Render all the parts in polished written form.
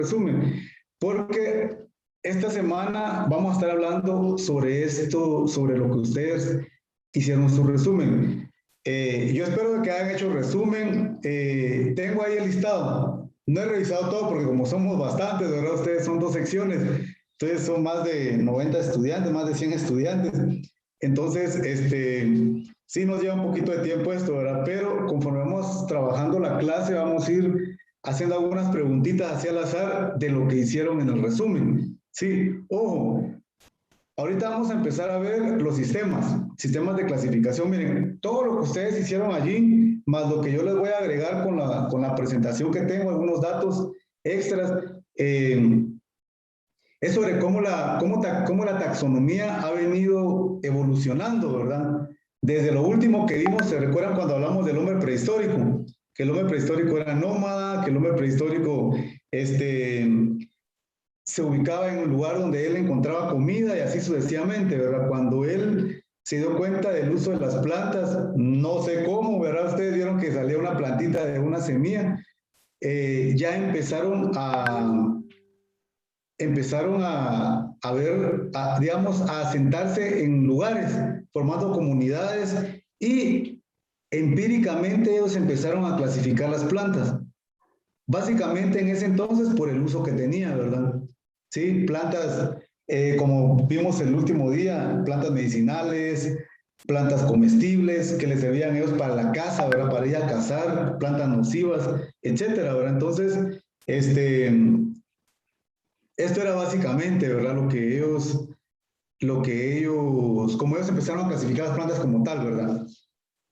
resumen, porque esta semana vamos a estar hablando sobre esto, sobre lo que ustedes hicieron su resumen. Yo espero que hayan hecho resumen. Tengo ahí el listado. No he revisado todo porque como somos bastantes, ¿verdad? Ustedes son 2 secciones. Entonces son más de 90 estudiantes, más de 100 estudiantes. Entonces, sí nos lleva un poquito de tiempo esto, ¿verdad? Pero conforme vamos trabajando la clase, vamos a ir haciendo algunas preguntitas hacia al azar de lo que hicieron en el resumen. Sí, ojo, ahorita vamos a empezar a ver los sistemas de clasificación. Miren, todo lo que ustedes hicieron allí, más lo que yo les voy a agregar con la presentación que tengo, algunos datos extras, es sobre cómo la taxonomía ha venido evolucionando, ¿verdad? Desde lo último que vimos, ¿se recuerdan cuando hablamos del hombre prehistórico? Que el hombre prehistórico era nómada, que el hombre prehistórico se ubicaba en un lugar donde él encontraba comida y así sucesivamente, ¿verdad? Cuando él se dio cuenta del uso de las plantas, no sé cómo, ¿verdad? Ustedes vieron que salía una plantita de una semilla, ya empezaron a ver, digamos, a asentarse en lugares, formando comunidades y empíricamente ellos empezaron a clasificar las plantas. Básicamente en ese entonces por el uso que tenía, ¿verdad? Sí, plantas, como vimos el último día, plantas medicinales, plantas comestibles que les servían ellos para la caza, ¿verdad? Para ir a cazar, plantas nocivas, etcétera, ¿verdad? Entonces, esto era básicamente, ¿verdad? Como ellos empezaron a clasificar las plantas como tal, ¿verdad?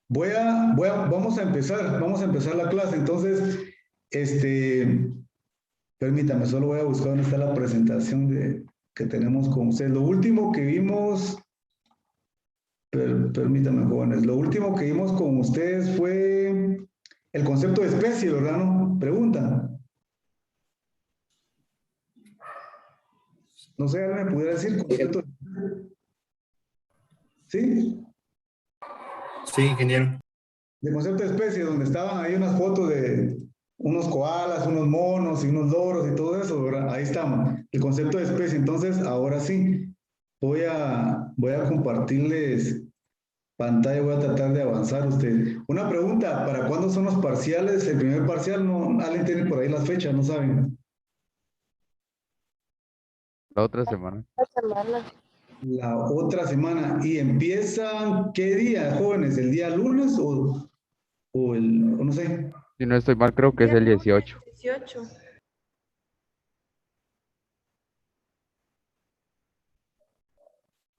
Vamos a empezar la clase. Entonces, permítame, solo voy a buscar dónde está la presentación que tenemos con ustedes. Lo último que vimos, permítame, jóvenes, lo último que vimos con ustedes fue el concepto de especie, ¿verdad? ¿No? Pregunta. No sé, ¿alguien me pudiera decir concepto? ¿Sí? Sí, ingeniero. De concepto de especie, donde estaban ahí unas fotos de unos koalas, unos monos y unos loros y todo eso, ¿verdad? Ahí estamos, el concepto de especie. Entonces, ahora sí, voy a compartirles pantalla, voy a tratar de avanzar usted. Una pregunta, ¿para cuándo son los parciales? El primer parcial, no, alguien tiene por ahí las fechas, ¿no saben? La otra semana. La otra semana. ¿Y empiezan qué día, jóvenes? ¿El día lunes o no sé? Si no estoy mal, creo que es el 18. 18.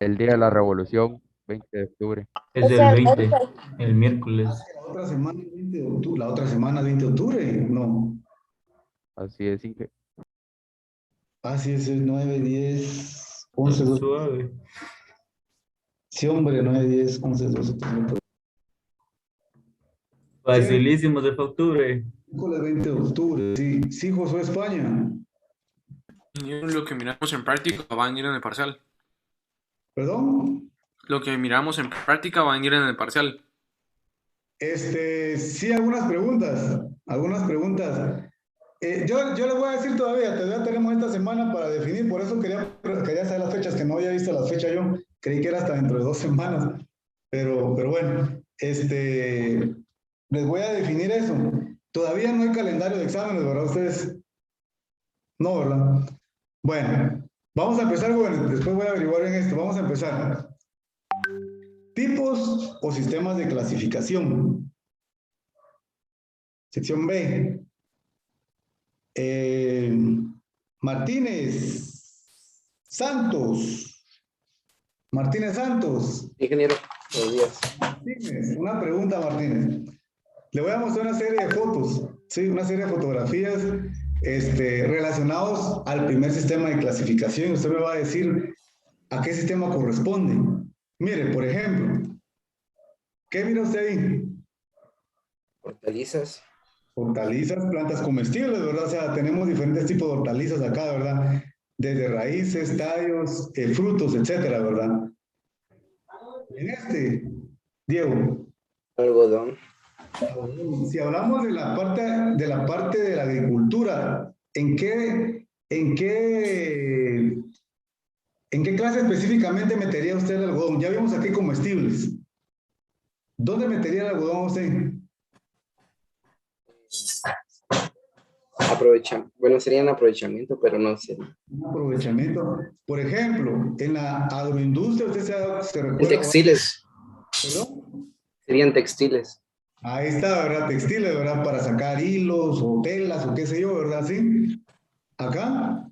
El día de la revolución, 20 de octubre. Es el 20, el miércoles. La otra semana, 20 de octubre. La otra semana, 20 de octubre. No. Así es, Sí, es el 9, 10, 11, 12. Suave. Sí, hombre, 9, 10, 11, 12. 13. Facilísimo de octubre. Miércoles 20 de octubre. Sí, sí, Josué España. Lo que miramos en práctica va a venir en el parcial. ¿Perdón? Lo que miramos en práctica va a venir en el parcial. Sí, algunas preguntas. Algunas preguntas. Yo les voy a decir todavía tenemos esta semana para definir, por eso quería saber las fechas, que no había visto las fechas yo, creí que era hasta dentro de 2 semanas, pero bueno, les voy a definir eso. Todavía no hay calendario de exámenes, ¿verdad? Ustedes, no, ¿verdad? Bueno, vamos a empezar, jóvenes, después voy a averiguar en esto, vamos a empezar. Tipos o sistemas de clasificación. Sección B. Martínez Santos. Martínez Santos. Ingeniero, buenos días. Martínez, una pregunta, Martínez. Le voy a mostrar una serie de fotos, sí, una serie de fotografías relacionados al primer sistema de clasificación. Usted me va a decir a qué sistema corresponde. Mire, por ejemplo, ¿qué mira usted ahí? Hortalizas. Hortalizas, plantas comestibles, ¿verdad? O sea, tenemos diferentes tipos de hortalizas acá, ¿verdad? Desde raíces, tallos, frutos, etcétera, ¿verdad? En Diego. Algodón. Si hablamos de la parte de la agricultura, ¿en qué ¿en qué clase específicamente metería usted el algodón? Ya vimos aquí comestibles. ¿Dónde metería el algodón usted? Bueno, sería un aprovechamiento, pero no sé. Un aprovechamiento. Por ejemplo, en la agroindustria, usted se En recuerda. textiles, ¿Perdón? serían textiles. Ahí está, ¿verdad? Textiles, ¿verdad? Para sacar hilos o telas o qué sé yo, ¿verdad? Sí. Acá.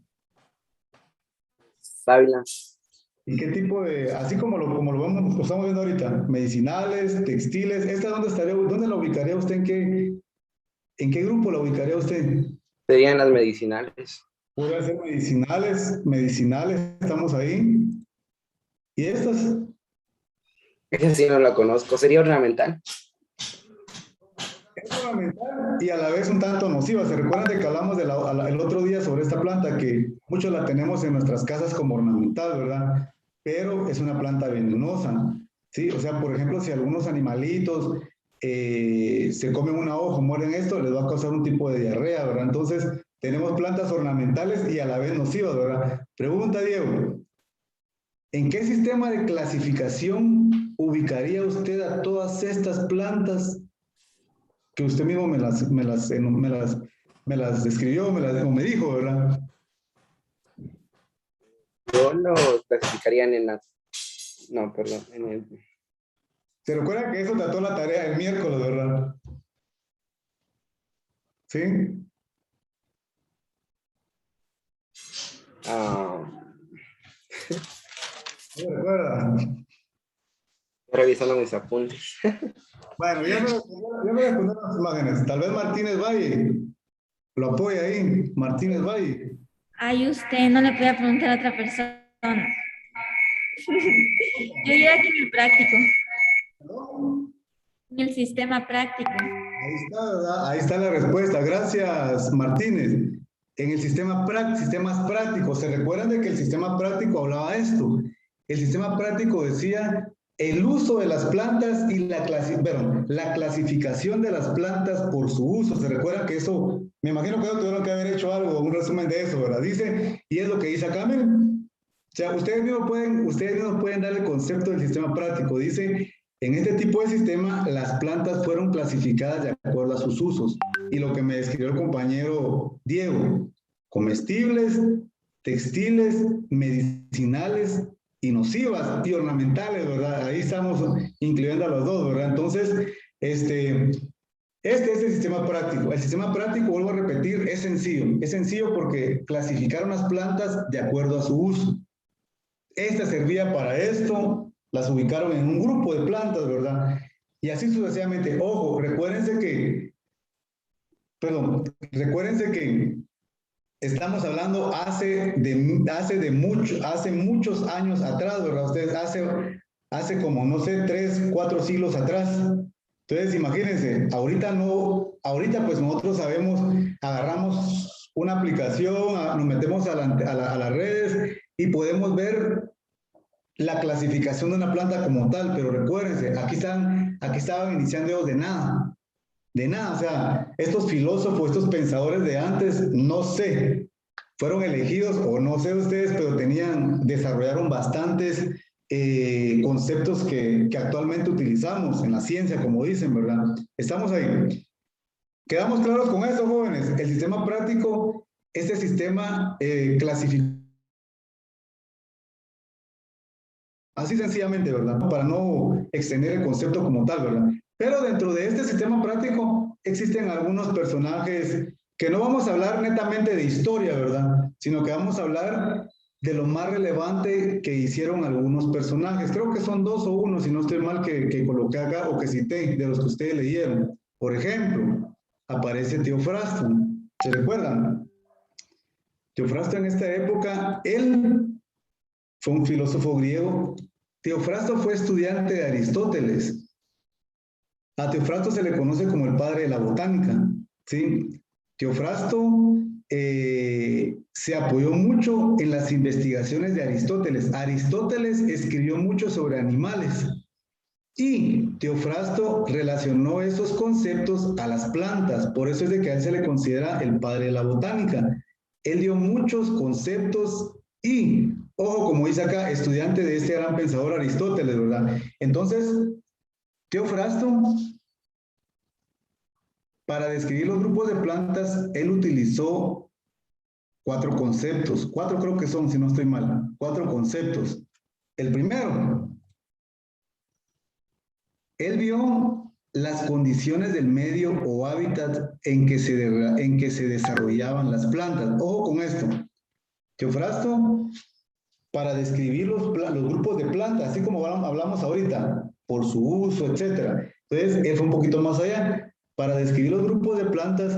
Sábila, ¿Y qué tipo de, así como lo estamos viendo ahorita, medicinales, textiles, ¿esta dónde estaría, dónde la ubicaría usted? ¿En qué grupo la ubicaría usted? serían las medicinales. Puede ser medicinales, estamos ahí. ¿Y estas? Esa sí no la conozco, sería ornamental. Es ornamental y a la vez un tanto nociva. ¿Se recuerdan de que hablamos el otro día sobre esta planta que muchos la tenemos en nuestras casas como ornamental, ¿verdad? Pero es una planta venenosa, ¿sí? O sea, por ejemplo, si algunos animalitos se comen una hoja o mueren esto, les va a causar un tipo de diarrea, ¿verdad? Entonces, tenemos plantas ornamentales y a la vez nocivas, ¿verdad? Pregunta, Diego, ¿en qué sistema de clasificación ubicaría usted a todas estas plantas que usted mismo me las describió, o me dijo, ¿verdad? Yo lo clasificarían en la... No, perdón, en el... ¿Se recuerda que eso trató la tarea el miércoles, verdad? ¿Sí? ¿Se recuerda? Revisando mis apuntes. Bueno, ya me respondieron las imágenes. Tal vez Martínez Valle lo apoya ahí. Martínez Valle. Ay, usted no le puede preguntar a otra persona. Yo ya aquí en el práctico. ¿No? En el sistema práctico. Ahí está, ¿verdad? Ahí está la respuesta. Gracias, Martínez. En el sistemas prácticos, ¿se recuerdan de que el sistema práctico hablaba de esto? El sistema práctico decía el uso de las plantas y la clasificación de las plantas por su uso. ¿Se recuerdan que eso, me imagino que tuvieron que haber hecho algo, un resumen de eso, ¿verdad? Dice, y es lo que dice acá, miren. O sea, ustedes mismos pueden dar el concepto del sistema práctico. Dice, en este tipo de sistema, las plantas fueron clasificadas de acuerdo a sus usos. Y lo que me describió el compañero Diego, comestibles, textiles, medicinales y nocivas y ornamentales, ¿verdad? Ahí estamos incluyendo a los dos, ¿verdad? Entonces, este es el sistema práctico. El sistema práctico, vuelvo a repetir, es sencillo. Es sencillo porque clasificaron las plantas de acuerdo a su uso. Esta servía para esto, las ubicaron en un grupo de plantas, ¿verdad? Y así sucesivamente. Ojo, recuérdense que estamos hablando hace muchos años atrás, ¿verdad? Ustedes hace como, no sé, 3, 4 siglos atrás. Entonces, imagínense, ahorita pues nosotros agarramos una aplicación, nos metemos a las redes y podemos ver la clasificación de una planta como tal, pero recuérdense, aquí estaban iniciando ellos de nada, o sea, estos filósofos, estos pensadores de antes, no sé, fueron elegidos, o no sé ustedes, pero desarrollaron bastantes conceptos que actualmente utilizamos en la ciencia, como dicen, ¿verdad? Estamos ahí. ¿Quedamos claros con eso, jóvenes? El sistema práctico, este sistema clasifica. Así sencillamente, ¿verdad? Para no extender el concepto como tal, ¿verdad? Pero dentro de este sistema práctico existen algunos personajes que no vamos a hablar netamente de historia, ¿verdad? Sino que vamos a hablar de lo más relevante que hicieron algunos personajes. Creo que son 2 o 1, si no estoy mal, que coloqué acá o que cité de los que ustedes leyeron. Por ejemplo, aparece Teofrasto. ¿Se recuerdan? Teofrasto en esta época, él fue un filósofo griego. Teofrasto fue estudiante de Aristóteles. A Teofrasto se le conoce como el padre de la botánica, ¿sí? Teofrasto se apoyó mucho en las investigaciones de Aristóteles. Aristóteles escribió mucho sobre animales y Teofrasto relacionó esos conceptos a las plantas. Por eso es de que a él se le considera el padre de la botánica. él dio muchos conceptos y, ojo, como dice acá, estudiante de este gran pensador Aristóteles, ¿verdad? Entonces, Teofrasto, para describir los grupos de plantas, él utilizó 4 conceptos. 4 creo que son, si no estoy mal. 4 conceptos. El primero, él vio las condiciones del medio o hábitat en que se desarrollaban las plantas. Ojo con esto. Teofrasto, para describir los grupos de plantas, así como hablamos ahorita, por su uso, etc. Entonces, él fue un poquito más allá. Para describir los grupos de plantas,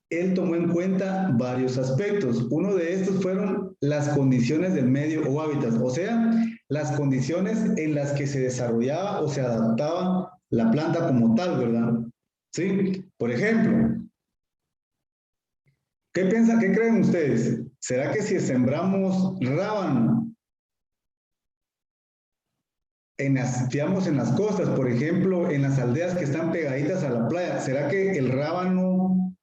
él tomó en cuenta varios aspectos. Uno de estos fueron las condiciones del medio o hábitat, o sea, las condiciones en las que se desarrollaba o se adaptaba la planta como tal, ¿verdad? ¿Sí? Por ejemplo, ¿qué piensan, qué creen ustedes? ¿Será que si sembramos rábano digamos, en las costas, por ejemplo, en las aldeas que están pegaditas a la playa, ¿será que el rábano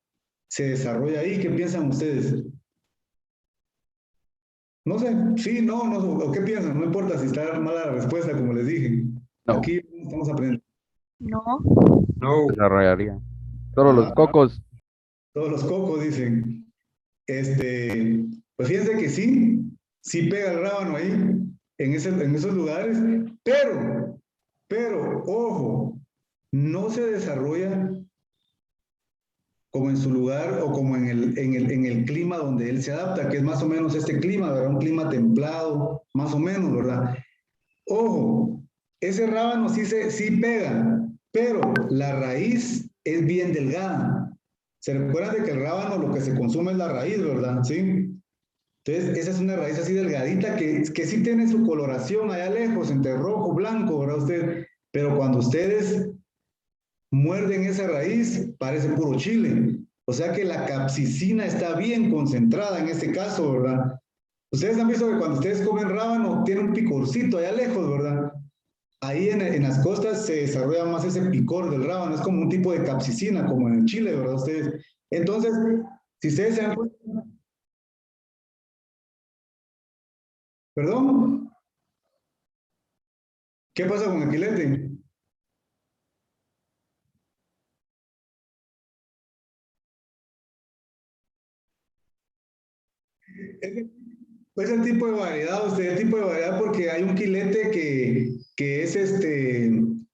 se desarrolla ahí? ¿Qué piensan ustedes? No sé, sí, no, ¿o qué piensan? No importa si está mala la respuesta, como les dije. No. Aquí estamos aprendiendo. No. No. Desarrollaría. Solo los cocos. Todos los cocos dicen. Pues fíjense que sí, sí pega el rábano ahí, en esos lugares, pero, ojo, no se desarrolla como en su lugar o como en el clima donde él se adapta, que es más o menos este clima, ¿verdad? Un clima templado, más o menos, ¿verdad? Ojo, ese rábano sí pega, pero la raíz es bien delgada. ¿Se recuerdan de que el rábano lo que se consume es la raíz, verdad? ¿Sí? Entonces, esa es una raíz así delgadita que sí tiene su coloración allá lejos, entre rojo, blanco, ¿verdad usted? Pero cuando ustedes muerden esa raíz, parece puro chile. O sea que la capsicina está bien concentrada en este caso, ¿verdad? Ustedes han visto que cuando ustedes comen rábano, tiene un picorcito allá lejos, ¿verdad? Ahí en las costas se desarrolla más ese picor del rábano, es como un tipo de capsicina, como en el chile, ¿verdad ustedes? Entonces, si ustedes se dan cuenta, perdón, ¿qué pasa con el quilete? Pues el tipo de variedad, usted, el tipo de variedad, porque hay un quilete que es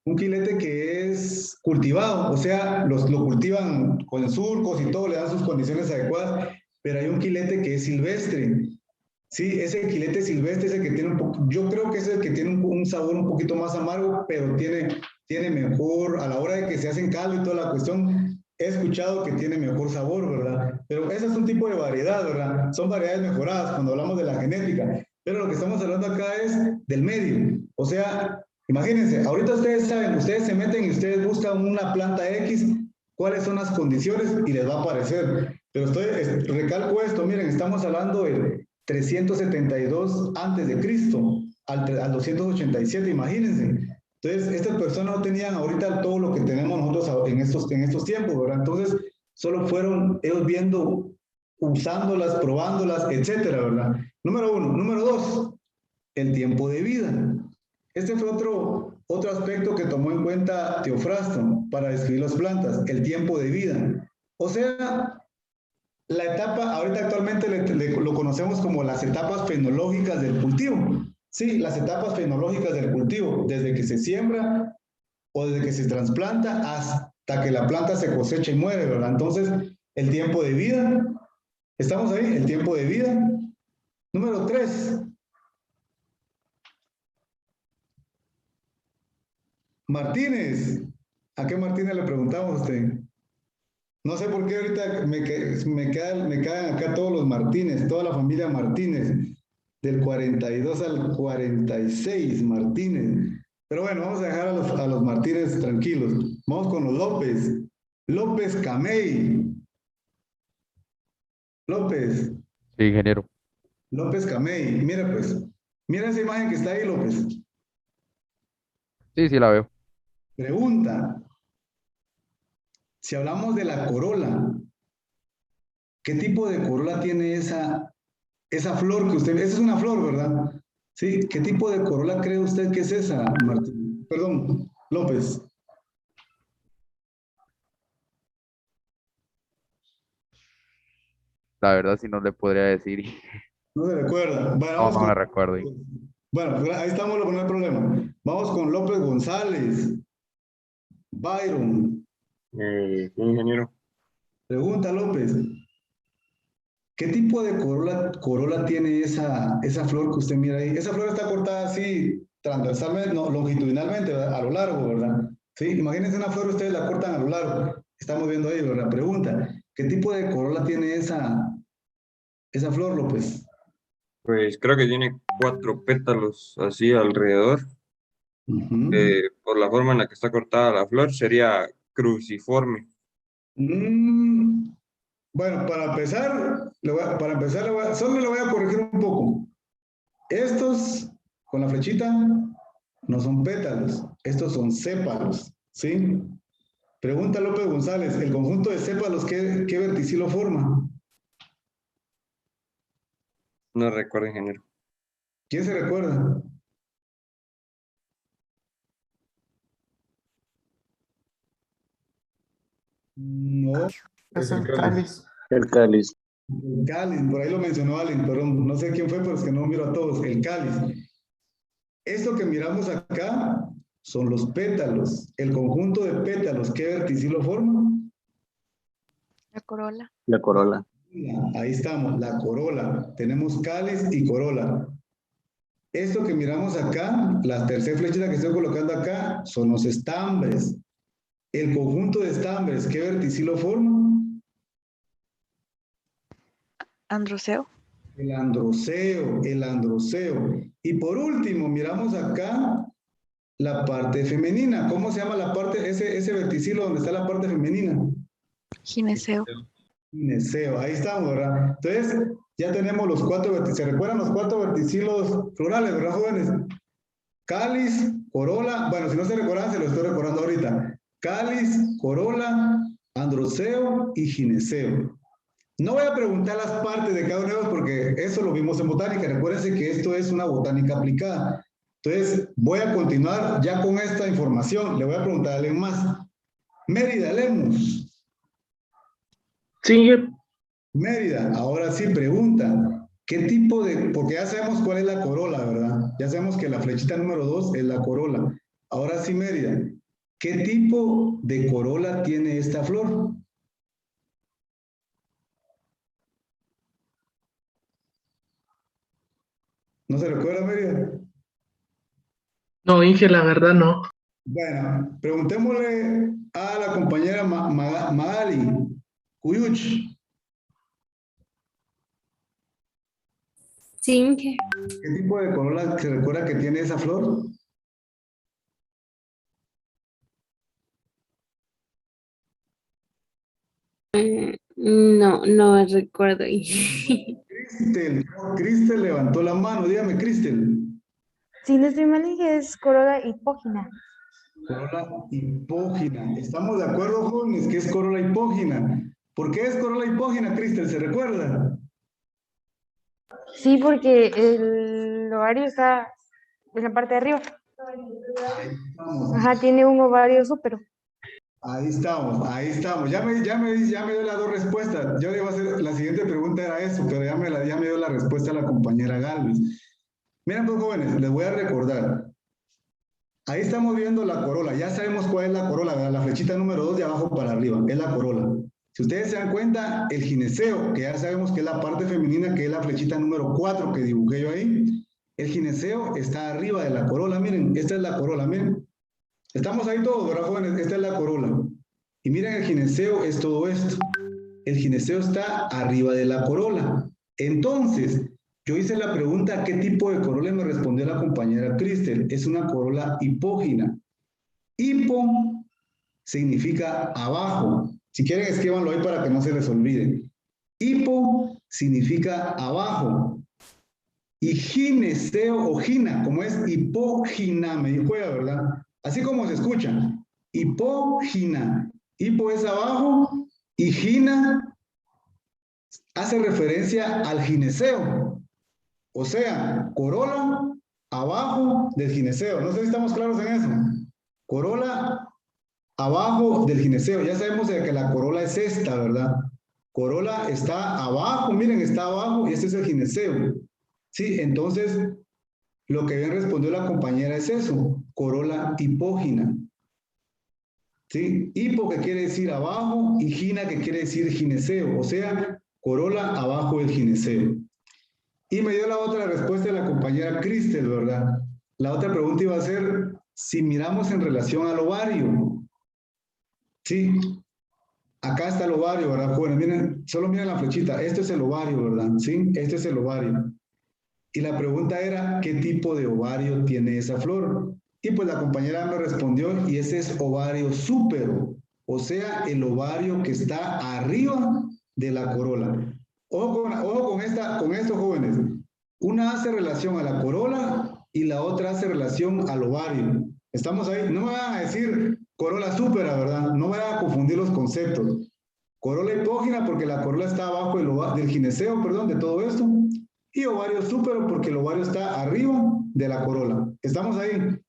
un quilete que es cultivado, o sea, lo cultivan con surcos y todo, le dan sus condiciones adecuadas, pero hay un quilete que es silvestre. Sí, ese quilete silvestre es el que tiene un poco, yo creo que es el que tiene un sabor un poquito más amargo, pero tiene mejor, a la hora de que se hacen caldo y toda la cuestión, he escuchado que tiene mejor sabor, ¿verdad? Pero ese es un tipo de variedad, ¿verdad? Son variedades mejoradas cuando hablamos de la genética, pero lo que estamos hablando acá es del medio. O sea, imagínense, ahorita ustedes saben, ustedes se meten y ustedes buscan una planta X, cuáles son las condiciones y les va a aparecer. Pero recalco esto, miren, estamos hablando de 372 antes de Cristo al 287, imagínense. Entonces, estas personas no tenían ahorita todo lo que tenemos nosotros en estos tiempos, ¿verdad? Entonces, solo fueron ellos viendo, usándolas, probándolas, etcétera, ¿verdad? Número 1. Número 2, el tiempo de vida. Este fue otro aspecto que tomó en cuenta Teofrasto para describir las plantas, el tiempo de vida. O sea, la etapa, ahorita actualmente lo conocemos como las etapas fenológicas del cultivo. Sí, las etapas fenológicas del cultivo, desde que se siembra o desde que se trasplanta hasta que la planta se cosecha y muere, ¿verdad? Entonces, el tiempo de vida, estamos ahí, el tiempo de vida. Número 3, Martínez. ¿A qué Martínez le preguntamos a usted? No sé por qué ahorita me caen acá todos los Martínez, toda la familia Martínez, del 42 al 46 Martínez. Pero bueno, vamos a dejar a los Martínez tranquilos. Vamos con los López. López Camey. López. Sí, ingeniero. López Camey. Mira pues, mira esa imagen que está ahí, López. Sí, sí la veo. Pregunta. Si hablamos de la corola, ¿Qué tipo de corola tiene esa flor que usted... Esa es una flor, ¿verdad? Sí. ¿Qué tipo de corola cree usted que es esa, Martín? Perdón, López. La verdad sí no le podría decir. No se recuerda. Bueno, No, vamos no me con... recuerdo. Bueno, ahí estamos, no hay problema. Vamos con López González. Byron. Ingeniero. Pregunta, López. ¿Qué tipo de corola tiene esa flor que usted mira ahí? Esa flor está cortada así, transversalmente, no, longitudinalmente, ¿verdad? A lo largo, ¿verdad? Sí, imagínense una flor, ustedes la cortan a lo largo. Estamos viendo ahí, ¿verdad? Pregunta, ¿qué tipo de corola tiene esa flor, López? Pues creo que tiene 4 pétalos así alrededor. Ujú. Por la forma en la que está cortada la flor, sería cruciforme. Mm, bueno, solo le voy a corregir un poco. Estos, con la flechita, no son pétalos, estos son sépalos, ¿sí? Pregunta López González, ¿el conjunto de sépalos qué verticilo forma? No recuerdo, ingeniero. ¿Quién se recuerda? No, Es el cáliz. El cáliz. el cáliz, por ahí lo mencionó Allen, perdón, no sé quién fue, pero es que no miro a todos, el cáliz. Esto que miramos acá son los pétalos, el conjunto de pétalos, ¿qué verticilo forma? La corola. La corola. Ahí estamos, la corola. Tenemos cáliz y corola. Esto que miramos acá, la tercera flechita que estoy colocando acá, son los estambres. El conjunto de estambres, ¿qué verticilo forma? Androceo. El androceo, el androceo. Y por último, miramos acá la parte femenina. ¿Cómo se llama la parte, ese verticilo donde está la parte femenina? Gineceo. Gineceo, ahí estamos, ¿verdad? Entonces, ya tenemos los 4 verticilos. ¿Se recuerdan los 4 verticilos florales, verdad, jóvenes? Cáliz, corola, bueno, si no se recuerdan, se lo estoy recordando ahorita. Cáliz, corola, androceo y gineceo. No voy a preguntar las partes de cada uno de ellos porque eso lo vimos en botánica. Recuérdense que esto es una botánica aplicada. Entonces, voy a continuar ya con esta información. Le voy a preguntar a alguien más. Mérida Lemus. Sí. Mérida, ahora sí pregunta, ¿qué tipo de, porque ya sabemos cuál es la corola, ¿verdad? Ya sabemos que la flechita número 2 es la corola. Ahora sí, Mérida, ¿qué tipo de corola tiene esta flor? ¿No se recuerda, Mérida? No, Inge, la verdad no. Bueno, preguntémosle a la compañera Magali Cuyuch. Sí. ¿Qué tipo de corola se recuerda que tiene esa flor? No recuerdo. Cristel levantó la mano, dígame, Cristel. Si no estoy mal, es corola hipógina. Corola hipógina. ¿Estamos de acuerdo, jóvenes, que es corola hipógina? ¿Por qué es corola hipógina, Cristel? ¿Se recuerda? Sí, porque el ovario está en la parte de arriba. Ajá, tiene un ovario súpero. Ahí estamos, ahí estamos. Ya me dio las 2 respuestas. Yo le iba a hacer, la siguiente pregunta era eso, pero ya me dio la respuesta la compañera Galvez. Miren, pues, jóvenes, les voy a recordar. Ahí estamos viendo la corola. Ya sabemos cuál es la corola, ¿verdad? La flechita número 2 de abajo para arriba, es la corola. Si ustedes se dan cuenta, el gineceo, que ya sabemos que es la parte femenina, que es la flechita número 4 que dibujé yo ahí, el gineceo está arriba de la corola. Miren, esta es la corola, miren. Estamos ahí todos, ¿verdad, jóvenes? Esta es la corola. Y miren, el gineceo es todo esto. El gineceo está arriba de la corola. Entonces, yo hice la pregunta, ¿qué tipo de corola? Me respondió la compañera Cristel. Es una corola hipógina. Hipo significa abajo. Si quieren, escríbanlo ahí para que no se les olvide. Hipo significa abajo. Y gineceo o gina, como es hipógina, me dijo ella, ¿verdad? Así como se escucha. Hipógina. Hipo es abajo y gina hace referencia al gineceo. O sea, corola abajo del gineceo. No sé si estamos claros en eso. Corola abajo del gineceo. Ya sabemos de que la corola es esta, ¿verdad? Corola está abajo, miren, está abajo y este es el gineceo. Sí, entonces, lo que bien respondió la compañera es eso, corola hipógina. ¿Sí? Hipo que quiere decir abajo y gina que quiere decir gineceo, o sea, corola abajo del gineceo. Y me dio la otra respuesta de la compañera Cristel, ¿verdad? La otra pregunta iba a ser si miramos en relación al ovario. Sí, acá está el ovario, ¿verdad, jóvenes? Miren, solo miren la flechita, esto es el ovario, ¿verdad? Sí, este es el ovario. Y la pregunta era, ¿qué tipo de ovario tiene esa flor? Y pues la compañera me respondió, y ese es ovario súpero, o sea, el ovario que está arriba de la corola. Ojo con esto, jóvenes. Una hace relación a la corola y la otra hace relación al ovario. ¿Estamos ahí? No me van a decir corola súpera, ¿verdad? No me van a confundir los conceptos. Corola hipógina porque la corola está abajo del gineceo, perdón, de todo esto. Y ovario súpero porque el ovario está arriba de la corola. ¿Estamos ahí?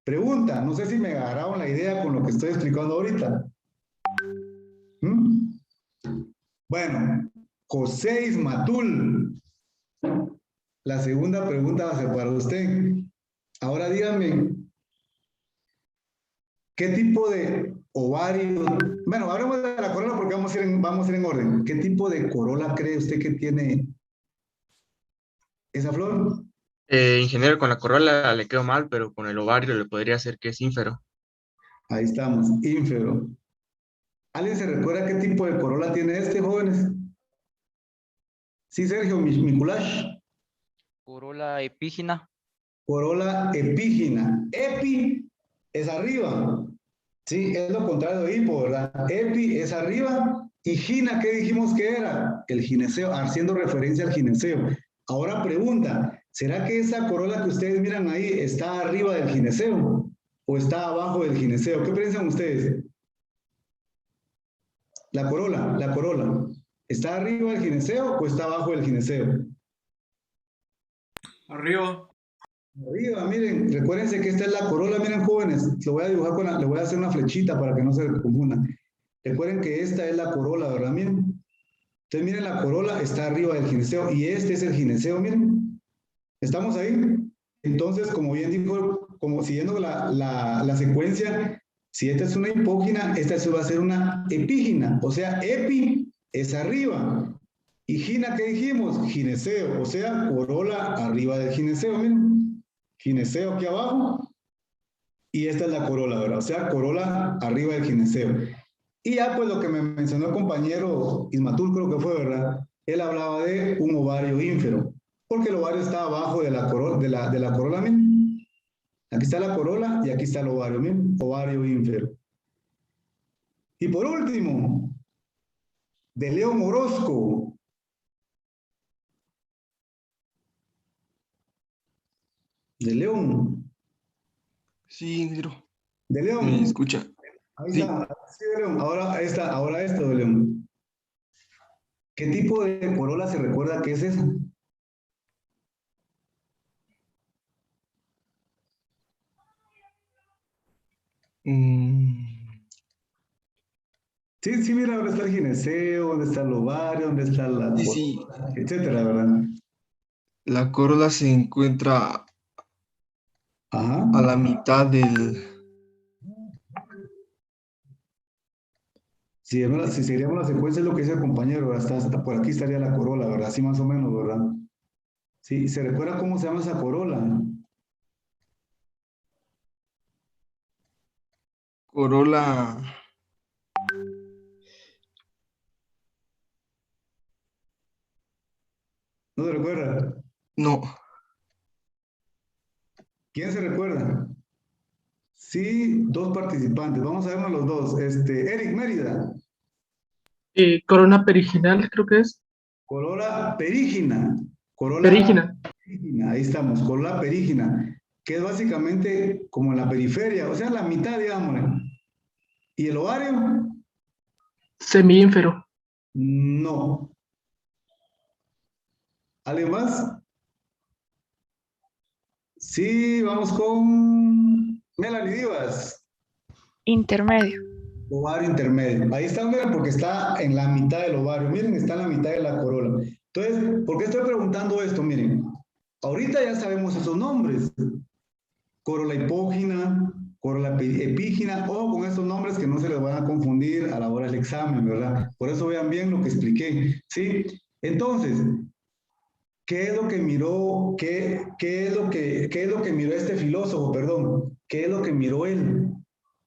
Pregunta, no sé si me agarraron la idea con lo que estoy explicando ahorita. Bueno, José Ismatul. La segunda pregunta va a ser para usted. Ahora dígame, ¿qué tipo de ovario? Bueno, hablemos de la corola porque vamos a ir en orden. ¿Qué tipo de corola cree usted que tiene esa flor? Ingeniero, con la corola le quedó mal, pero con el ovario le podría hacer que es ínfero. Ahí estamos, ínfero. ¿Alguien se recuerda qué tipo de corola tiene este, jóvenes? Sí, Sergio, Mikulash. Corola epígina. Corola epígina. Epi es arriba. Sí, es lo contrario de hipo, ¿verdad? Epi es arriba y gina, ¿qué dijimos que era? El gineceo, haciendo referencia al gineceo. Ahora pregunta, ¿será que esa corola que ustedes miran ahí está arriba del gineceo o está abajo del gineceo? ¿Qué piensan ustedes? La corola, ¿está arriba del gineceo o está abajo del gineceo? Arriba. Arriba, miren, recuérdense que esta es la corola, miren, jóvenes, lo voy a dibujar le voy a hacer una flechita para que no se confundan. Recuerden que esta es la corola, ¿verdad? Miren. Entonces, miren, la corola está arriba del gineceo y este es el gineceo, miren. ¿Estamos ahí? Entonces, como bien dijo, como siguiendo la secuencia, si esta es una hipógina, esta va a ser una epígina, o sea, epi es arriba. Y gina, ¿qué dijimos? Gineceo, o sea, corola arriba del gineceo, miren. Gineceo aquí abajo. Y esta es la corola, ¿verdad? O sea, corola arriba del gineceo. Y ya, pues, lo que me mencionó el compañero Ismatul, creo que fue, ¿verdad? Él hablaba de un ovario ínfero, porque el ovario está abajo de la corola, miren. Aquí está la corola y aquí está el ovario, miren. Ovario ínfero. Y por último, de León Orozco. De León. Sí, negro. De León. ¿Me escucha? Ahí Sí. está. Sí, de León. Ahora esto de León. ¿Qué tipo de corola se recuerda que es esa? Sí, mira, dónde está el gineceo, dónde está el ovario, dónde está la Sí. etcétera, ¿verdad? La corola se encuentra Ajá. a la mitad del... Si seguiríamos la secuencia es lo que dice el compañero, hasta por aquí estaría la corola, ¿verdad? Así más o menos, ¿verdad? Sí, ¿se recuerda cómo se llama esa corola? Corola... ¿No se recuerda? No. ¿Quién se recuerda? Sí, dos participantes. Vamos a vernos los dos. Eric Mérida. Corona periginal, creo que es. Corola perígina. Corola Perígina. perígina. Ahí estamos, corola perígina, que es básicamente como en la periferia, o sea, la mitad, digamos. ¿Y el ovario? Semiínfero. No. ¿Alguien más? Sí, vamos con Melanie Divas. Intermedio. Ovario intermedio. Ahí está, miren, porque está en la mitad del ovario. Miren, está en la mitad de la corola. Entonces, ¿por qué estoy preguntando esto? Miren, ahorita ya sabemos esos nombres. Corola hipógina, corola epígina, o con estos nombres que no se les van a confundir a la hora del examen, ¿verdad? Por eso vean bien lo que expliqué, ¿sí? Entonces, ¿qué es lo que miró, qué es lo que miró este filósofo, perdón? ¿Qué es lo que miró él?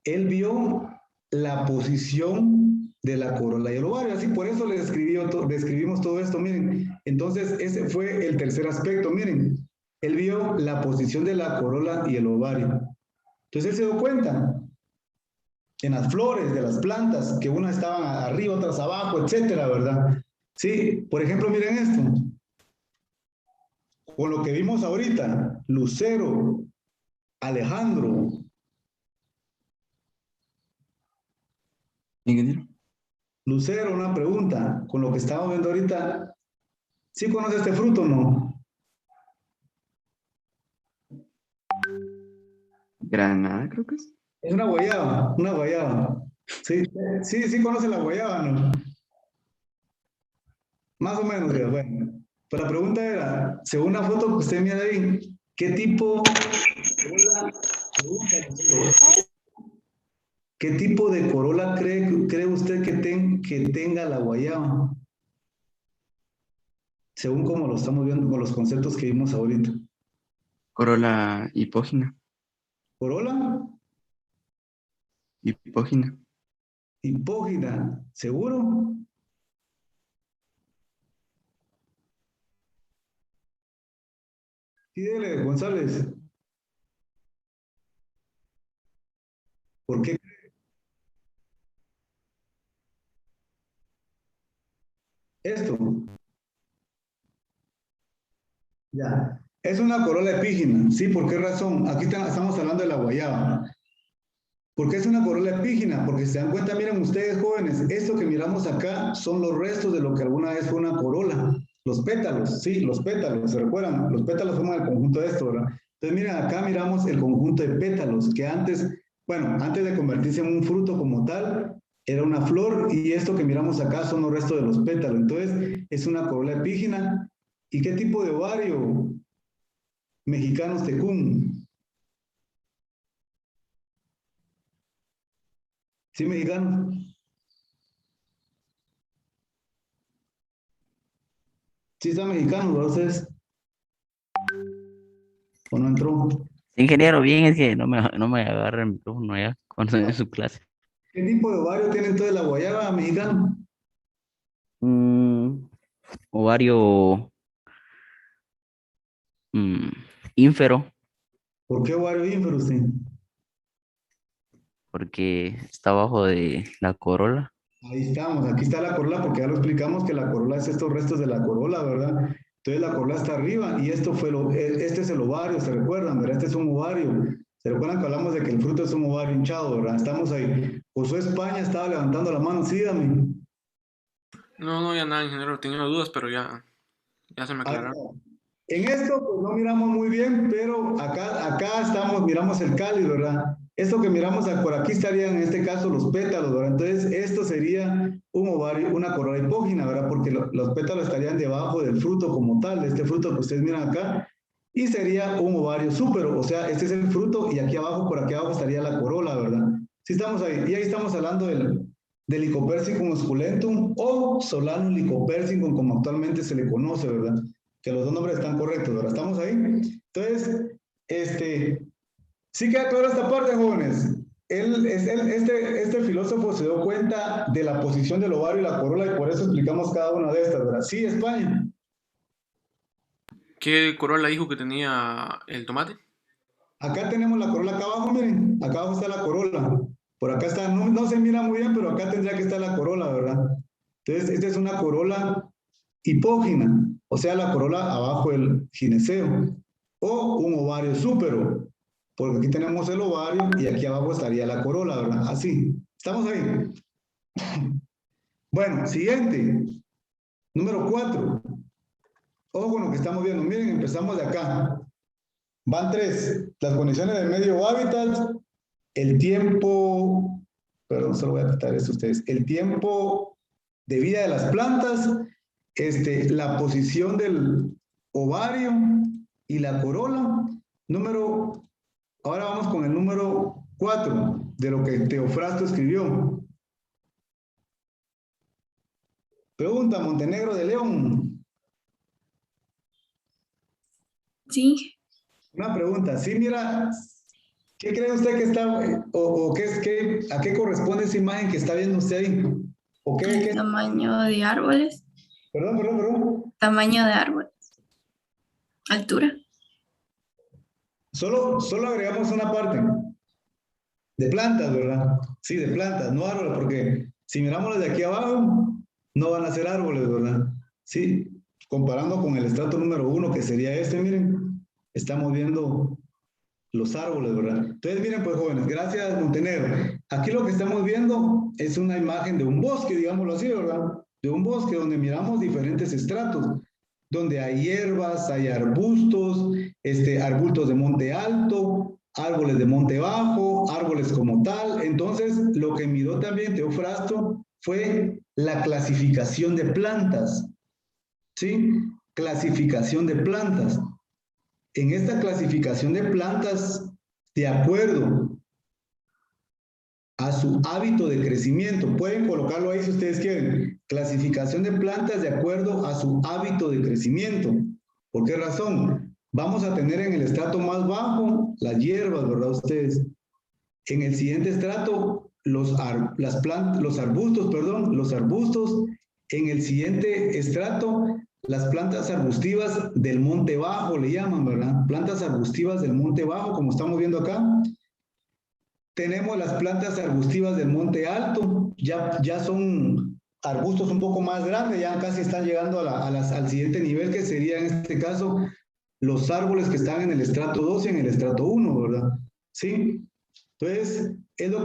Él vio la posición de la corola y el ovario, así por eso describimos todo esto, miren. Entonces, ese fue el tercer aspecto, miren. Él vio la posición de la corola y el ovario. Entonces, él se dio cuenta en las flores de las plantas, que unas estaban arriba, otras abajo, etcétera, ¿verdad? Sí, por ejemplo, miren esto. Con lo que vimos ahorita, Lucero, Alejandro. Ingeniero. Lucero, una pregunta. Con lo que estamos viendo ahorita, ¿sí conoce este fruto o no? Granada, creo que es. Es una guayaba, una guayaba. Sí, sí conoce la guayaba, ¿no? Más o menos, ya, bueno. Pero la pregunta era, según la foto que usted mira ahí, ¿qué tipo de corola cree usted que tenga la guayaba? Según como lo estamos viendo con los conceptos que vimos ahorita. Corola hipógina. ¿Corola? Hipógina. Hipógina, ¿seguro? Sí, dele, González. ¿Por qué? Esto. Ya. Es una corola epígina. ¿Sí? ¿Por qué razón? Aquí estamos hablando de la guayaba. ¿Por qué es una corola epígina? Porque se dan cuenta, miren ustedes jóvenes, esto que miramos acá son los restos de lo que alguna vez fue una corola. Los pétalos, sí, los pétalos, ¿se recuerdan? Los pétalos forman el conjunto de esto, ¿verdad? Entonces miren, acá miramos el conjunto de pétalos, que antes, bueno, antes de convertirse en un fruto como tal, era una flor, y esto que miramos acá son los restos de los pétalos. Entonces, es una corola epígina. ¿Y qué tipo de ovario? Mexicanos tecún. ¿Sí, mexicano? ¿Sí está mexicano, ¿verdad ustedes? ¿O no entró? Ingeniero, bien, es que no me agarra el micrófono ya cuando estoy en su clase. ¿Qué tipo de ovario tiene entonces la guayaba, mexicano? Ovario ínfero, ¿Por qué ovario ínfero usted? porque está abajo de la corola. Ahí estamos, aquí está la corola, porque ya lo explicamos que la corola es estos restos de la corola, ¿verdad? Entonces la corola está arriba y esto fue este es el ovario, ¿se recuerdan? ¿Verdad? Este es un ovario. ¿Se recuerdan que hablamos de que el fruto es un ovario hinchado, ¿verdad? Estamos ahí. Josué España estaba levantando la mano, sí, dame. No, ya nada, ingeniero. Tenía dudas, pero ya se me aclararon. En esto, pues no miramos muy bien, pero acá miramos el cáliz, ¿verdad? Esto que miramos por aquí estarían en este caso los pétalos, ¿verdad? Entonces, esto sería un ovario, una corola hipógina, ¿verdad? Porque los pétalos estarían debajo del fruto como tal, de este fruto que ustedes miran acá, y sería un ovario súpero, o sea, este es el fruto y aquí abajo, por aquí abajo estaría la corola, ¿verdad? Sí estamos ahí, y ahí estamos hablando del Lycopersicum osculentum o Solanum lycopersicum, como actualmente se le conoce, ¿verdad? Que los dos nombres están correctos, ¿verdad? ¿Estamos ahí? Entonces, sí queda clara esta parte, jóvenes. Este filósofo se dio cuenta de la posición del ovario y la corola y por eso explicamos cada una de estas, ¿verdad? Sí, España. ¿Qué corola dijo que tenía el tomate? Acá tenemos la corola, acá abajo, miren, acá abajo está la corola. Por acá está, no se mira muy bien, pero acá tendría que estar la corola, ¿verdad? Entonces, esta es una corola hipógina, o sea, la corola abajo del gineceo, o un ovario súpero, porque aquí tenemos el ovario y aquí abajo estaría la corola, ¿verdad? Así, ¿estamos ahí? Bueno, siguiente, número 4. Ojo con lo que estamos viendo. Miren, empezamos de acá. Van 3. Las condiciones del medio o hábitat, el tiempo, perdón, solo voy a quitar esto a ustedes, el tiempo de vida de las plantas, la posición del ovario y la corola. Ahora vamos con el número 4 de lo que Teofrasto escribió. Pregunta, Montenegro de León. Sí. Una pregunta, sí, mira, ¿qué cree usted que está, a qué corresponde esa imagen que está viendo usted ahí? ¿O qué? Tamaño de árboles. Perdón. Tamaño de árboles. Altura. Solo agregamos una parte. De plantas, ¿verdad? Sí, de plantas, no árboles, porque si miramos las de aquí abajo, no van a ser árboles, ¿verdad? Sí, comparando con el estrato número 1, que sería miren, estamos viendo los árboles, ¿verdad? Entonces, miren, pues, jóvenes, gracias, Montenegro. Aquí lo que estamos viendo es una imagen de un bosque, digámoslo así, ¿verdad? De un bosque donde miramos diferentes estratos, donde hay hierbas, hay arbustos, arbustos de monte alto, árboles de monte bajo, árboles como tal. Entonces, lo que miró también Teofrasto fue la clasificación de plantas, ¿sí? Clasificación de plantas. En esta clasificación de plantas, de acuerdo a su hábito de crecimiento, pueden colocarlo ahí si ustedes quieren, clasificación de plantas de acuerdo a su hábito de crecimiento. ¿Por qué razón? Vamos a tener en el estrato más bajo las hierbas, ¿verdad ustedes? En el siguiente estrato, los arbustos. En el siguiente estrato, las plantas arbustivas del monte bajo, le llaman, ¿verdad? Plantas arbustivas del monte bajo, como estamos viendo acá. Tenemos las plantas arbustivas del monte alto, ya son arbustos un poco más grandes, ya casi están llegando al siguiente nivel, que sería en este caso los árboles que están en el estrato 2 y en el estrato 1, ¿verdad? ¿Sí? Entonces, es lo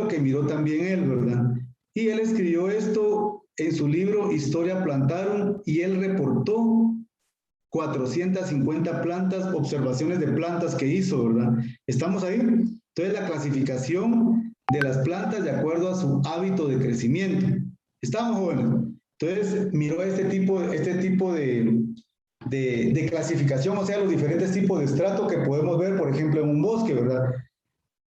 que miró también él, ¿verdad? Y él escribió esto en su libro Historia Plantarum, y él reportó 450 plantas, observaciones de plantas que hizo, ¿verdad? ¿Estamos ahí? Entonces, la clasificación de las plantas de acuerdo a su hábito de crecimiento. ¿Estamos, jóvenes? Entonces, miró este tipo de clasificación, o sea, los diferentes tipos de estrato que podemos ver, por ejemplo, en un bosque, ¿verdad?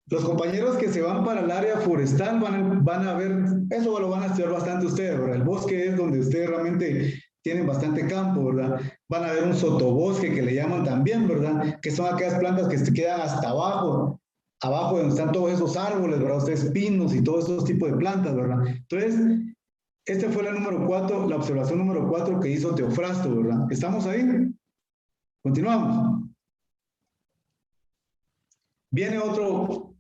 Los compañeros que se van para el área forestal van a ver, eso lo van a estudiar bastante ustedes, ¿verdad? El bosque es donde ustedes realmente tienen bastante campo, ¿verdad? Van a ver un sotobosque que le llaman también, ¿verdad? Que son aquellas plantas que se quedan hasta abajo donde están todos esos árboles, ¿verdad? Ustedes pinos y todos esos tipos de plantas, ¿verdad? Entonces, esta fue la observación número 4 que hizo Teofrasto, ¿verdad? ¿Estamos ahí? Continuamos. Viene otro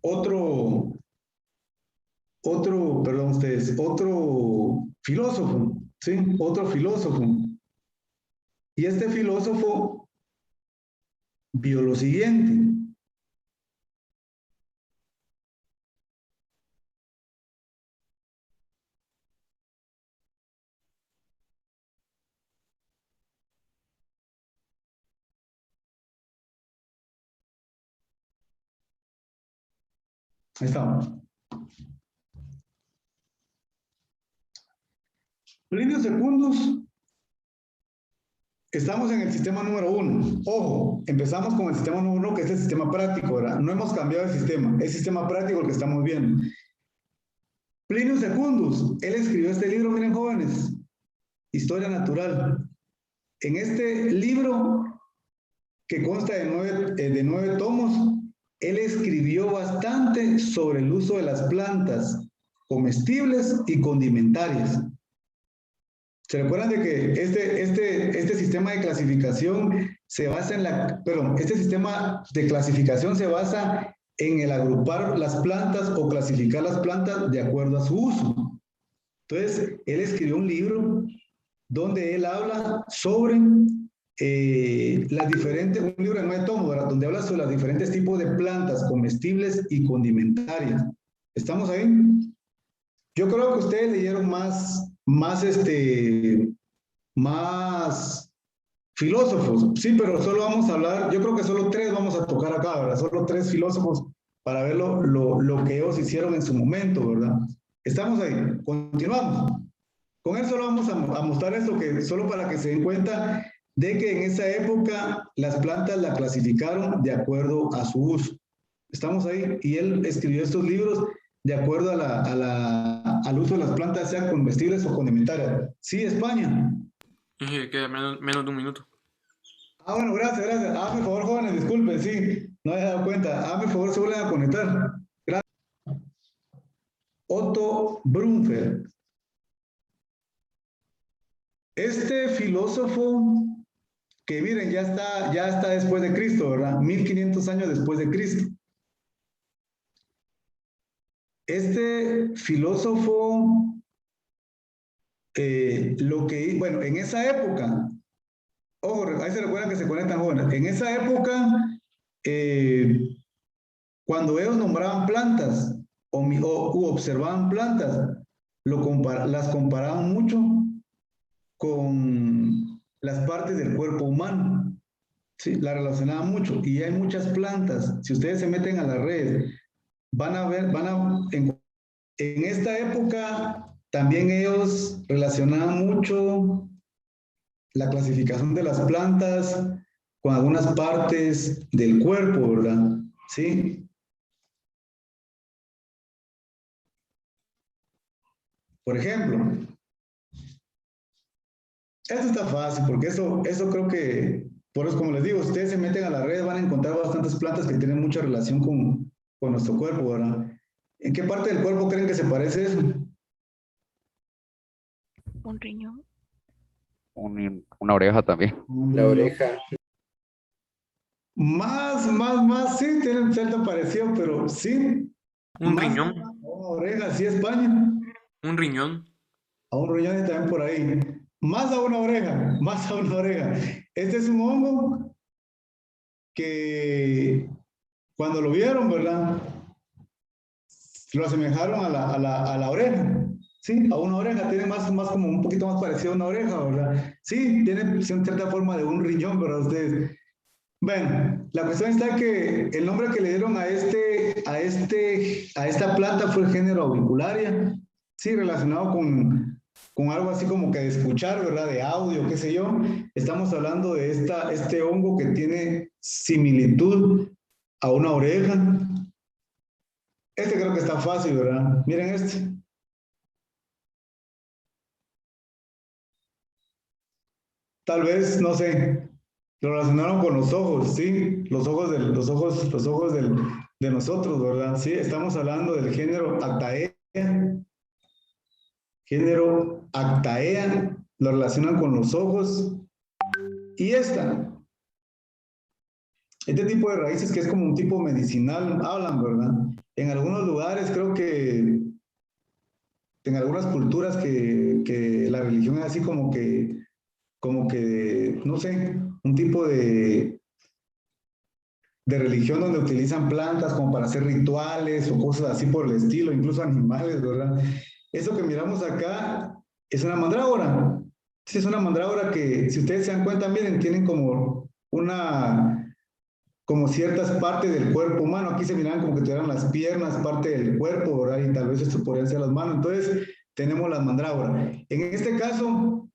filósofo, ¿sí? Otro filósofo. Y este filósofo vio lo siguiente. Ahí estamos. Plinio Secundus, estamos en el sistema número 1. Ojo, empezamos con el sistema número 1, que es el sistema práctico, ¿verdad? No hemos cambiado el sistema, es sistema práctico el que estamos viendo. Plinio Secundus, él escribió este libro, miren, jóvenes, Historia Natural. En este libro, que consta de 9 tomos, él escribió bastante sobre el uso de las plantas comestibles y condimentarias. ¿Se recuerdan de que este sistema de clasificación se basa este sistema de clasificación se basa en el agrupar las plantas o clasificar las plantas de acuerdo a su uso? Entonces, él escribió un libro donde él habla sobre un libro de 9 tomos, ¿verdad? Donde habla sobre los diferentes tipos de plantas comestibles y condimentarias. ¿Estamos ahí? Yo creo que ustedes leyeron más filósofos, sí, pero solo vamos a hablar, yo creo que solo 3 vamos a tocar acá, ¿verdad? Solo 3 filósofos para ver lo que ellos hicieron en su momento, ¿verdad? Estamos ahí, continuamos. Con eso solo vamos a mostrar esto, que solo para que se den cuenta de que en esa época las plantas la clasificaron de acuerdo a su uso. Estamos ahí, y él escribió estos libros de acuerdo al uso de las plantas, sean comestibles o condimentarias. Sí, España. Dije que menos de un minuto. Ah, bueno, gracias, gracias. Hazme favor, jóvenes, disculpen, sí, no había dado cuenta. Hazme favor, se vuelven a conectar. Gracias. Otto Brunfeld. Este filósofo que miren, ya está después de Cristo, ¿verdad? 1500 años después de Cristo. Este filósofo, bueno, en esa época, ojo, ahí se recuerdan que se conectan jóvenes, en esa época, cuando ellos nombraban plantas u observaban plantas, las comparaban mucho con las partes del cuerpo humano, ¿sí? La relacionaban mucho, y hay muchas plantas, si ustedes se meten a las redes, en esta época también ellos relacionaban mucho la clasificación de las plantas con algunas partes del cuerpo, ¿verdad? ¿Sí? Por ejemplo, esto está fácil, porque eso creo que, por eso como les digo, si ustedes se meten a las redes van a encontrar bastantes plantas que tienen mucha relación con nuestro cuerpo, ¿verdad? ¿En qué parte del cuerpo creen que se parece eso? Un riñón. Una oreja también. La oreja. Más, sí, tienen cierto parecido, pero sí. Un riñón. Una oreja, sí, España. Un riñón. A un riñón y también por ahí. Más a una oreja, más a una oreja. Este es un hongo que cuando lo vieron, ¿verdad? Lo asemejaron a la oreja. Sí, a una oreja, tiene más como un poquito más parecido a una oreja, ¿verdad? Sí, tiene cierta forma de un riñón, ¿verdad? Ustedes. Bueno, la cuestión está que el nombre que le dieron a esta planta fue el género auricularia, sí, relacionado con algo así como que de escuchar, ¿verdad? De audio, qué sé yo. Estamos hablando de este hongo que tiene similitud a una oreja. Este creo que está fácil, ¿verdad? Miren este. Tal vez, no sé, lo relacionaron con los ojos, ¿sí? Los ojos de nosotros, ¿verdad? Sí, estamos hablando del género Actaea. Género Actaea, lo relacionan con los ojos. Y este tipo de raíces que es como un tipo medicinal, hablan, ¿verdad? En algunos lugares creo que, en algunas culturas que la religión es así como que, no sé, un tipo de religión donde utilizan plantas como para hacer rituales o cosas así por el estilo, incluso animales, ¿verdad? Eso que miramos acá es una mandrágora. Sí, es una mandrágora que, si ustedes se dan cuenta, miren, tienen como ciertas partes del cuerpo humano. Aquí se miran como que tuvieran las piernas, parte del cuerpo, ¿verdad? Y tal vez esto podrían ser las manos. Entonces, tenemos las mandrágoras. En este caso,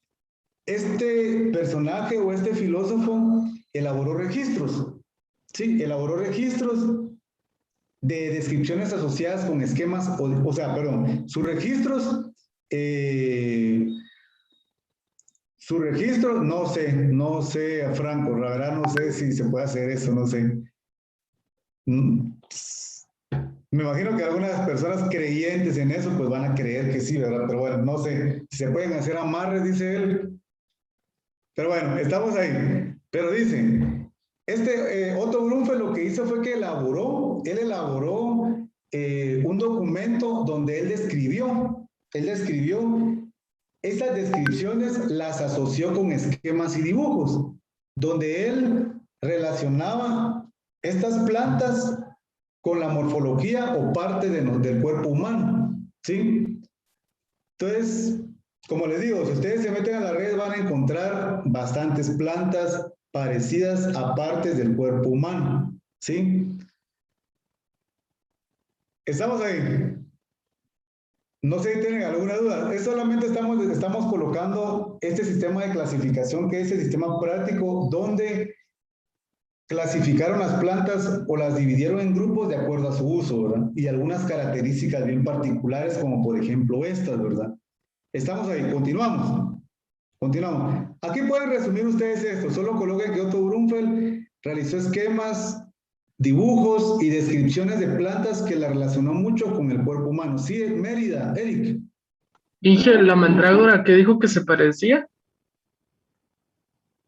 este personaje o este filósofo elaboró registros. Sí, elaboró registros de descripciones asociadas con esquemas, sus registros, no sé, Franco, la verdad no sé si se puede hacer eso, no sé. Me imagino que algunas personas creyentes en eso, pues van a creer que sí, ¿verdad? Pero bueno, no sé, si se pueden hacer amarres, dice él. Pero bueno, estamos ahí. Pero dice, Otto Brunfeld lo que hizo fue que elaboró un documento donde él describió esas descripciones, las asoció con esquemas y dibujos, donde él relacionaba estas plantas con la morfología o parte del cuerpo humano, ¿sí? Entonces, como les digo, si ustedes se meten a la red van a encontrar bastantes plantas parecidas a partes del cuerpo humano, ¿sí? ¿Estamos ahí? No sé si tienen alguna duda. Es solamente estamos colocando este sistema de clasificación, que es el sistema práctico, donde clasificaron las plantas o las dividieron en grupos de acuerdo a su uso, ¿verdad? Y algunas características bien particulares, como por ejemplo estas, ¿verdad? Estamos ahí, continuamos. Continuamos. Aquí pueden resumir ustedes esto. Solo coloquen que Otto Brunfeld realizó esquemas, dibujos y descripciones de plantas que la relacionó mucho con el cuerpo humano. Sí, Mérida, Eric. Dije, la mandrágora que dijo que se parecía.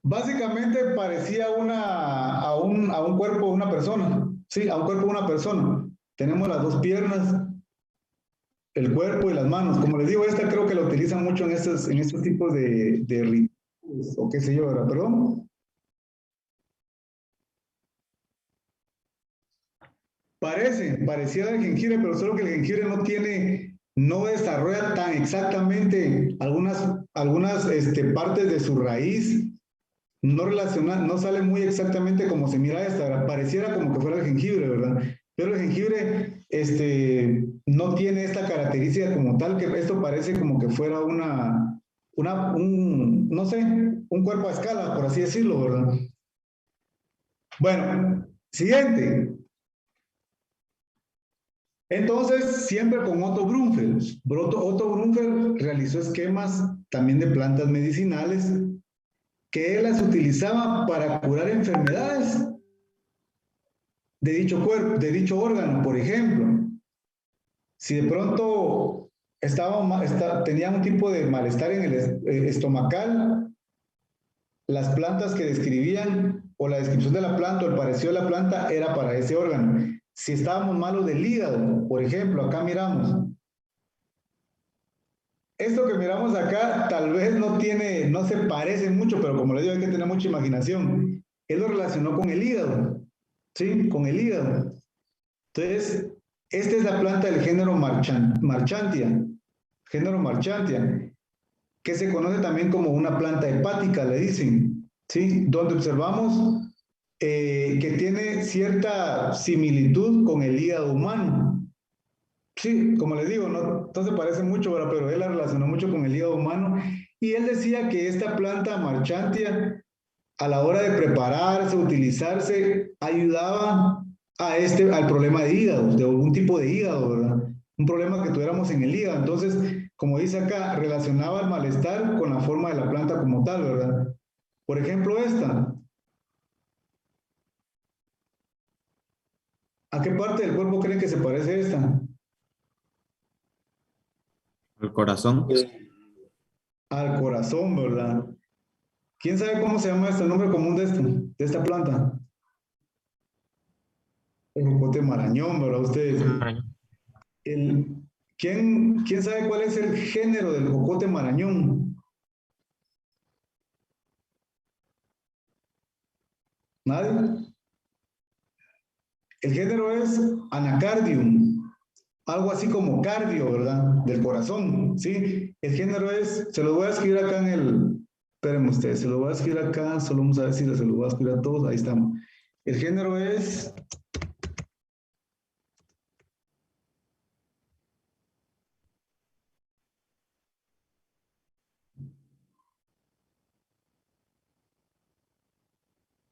Básicamente parecía a un cuerpo de una persona. Sí, a un cuerpo de una persona. Tenemos las dos piernas, el cuerpo y las manos. Como les digo, esta creo que la utilizan mucho en estos tipos de rituales, o qué sé yo, ¿verdad? Perdón. Parecía del jengibre, pero solo que el jengibre no desarrolla tan exactamente algunas partes de su raíz, no sale muy exactamente como se mira esta, ¿verdad? Pareciera como que fuera el jengibre, ¿verdad? Pero el jengibre no tiene esta característica como tal, que esto parece como que fuera no sé, un cuerpo a escala, por así decirlo, ¿verdad? Bueno, siguiente. Entonces, siempre con Otto Brunfeld. Otto Brunfeld realizó esquemas también de plantas medicinales que él las utilizaba para curar enfermedades de dicho cuerpo, de dicho órgano, por ejemplo. Si de pronto tenía un tipo de malestar en el estomacal, las plantas que describían, o la descripción de la planta, o el parecido de la planta, era para ese órgano. Si estábamos malos del hígado, por ejemplo, acá miramos. Esto que miramos acá tal vez no se parece mucho, pero como les digo, hay que tener mucha imaginación. Él lo relacionó con el hígado, ¿sí? Con el hígado. Entonces, esta es la planta del género Marchantia, que se conoce también como una planta hepática, le dicen, ¿sí? Donde observamos que tiene cierta similitud con el hígado humano. Sí, como les digo, no se parece mucho, ¿verdad? Pero él la relacionó mucho con el hígado humano, y él decía que esta planta Marchantia, a la hora de prepararse, utilizarse, ayudaba al problema de hígado, de algún tipo de hígado, ¿verdad? Un problema que tuviéramos en el hígado. Entonces, como dice acá, relacionaba el malestar con la forma de la planta como tal, ¿verdad? Por ejemplo, esta. ¿A qué parte del cuerpo creen que se parece esta? El corazón. Al corazón, ¿verdad? ¿Quién sabe cómo se llama el nombre común de esta planta? El jocote marañón, ¿verdad? Ustedes. ¿Quién sabe cuál es el género del jocote marañón? ¿Nadie? El género es Anacardium, algo así como cardio, ¿verdad? Del corazón, ¿sí? El género se lo voy a escribir acá espérenme ustedes, se lo voy a escribir acá, solo vamos a ver si se lo voy a escribir a todos, ahí estamos. El género es...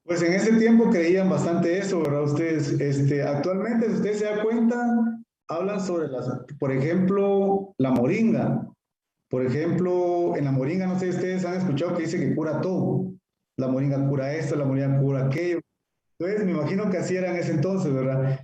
Pues en ese tiempo creían bastante eso, ¿verdad? Ustedes, actualmente, si ustedes se dan cuenta, hablan sobre por ejemplo, la moringa. Por ejemplo, en la moringa, no sé si ustedes han escuchado que dice que cura todo. La moringa cura esto, la moringa cura aquello. Entonces, me imagino que así era en ese entonces, ¿verdad?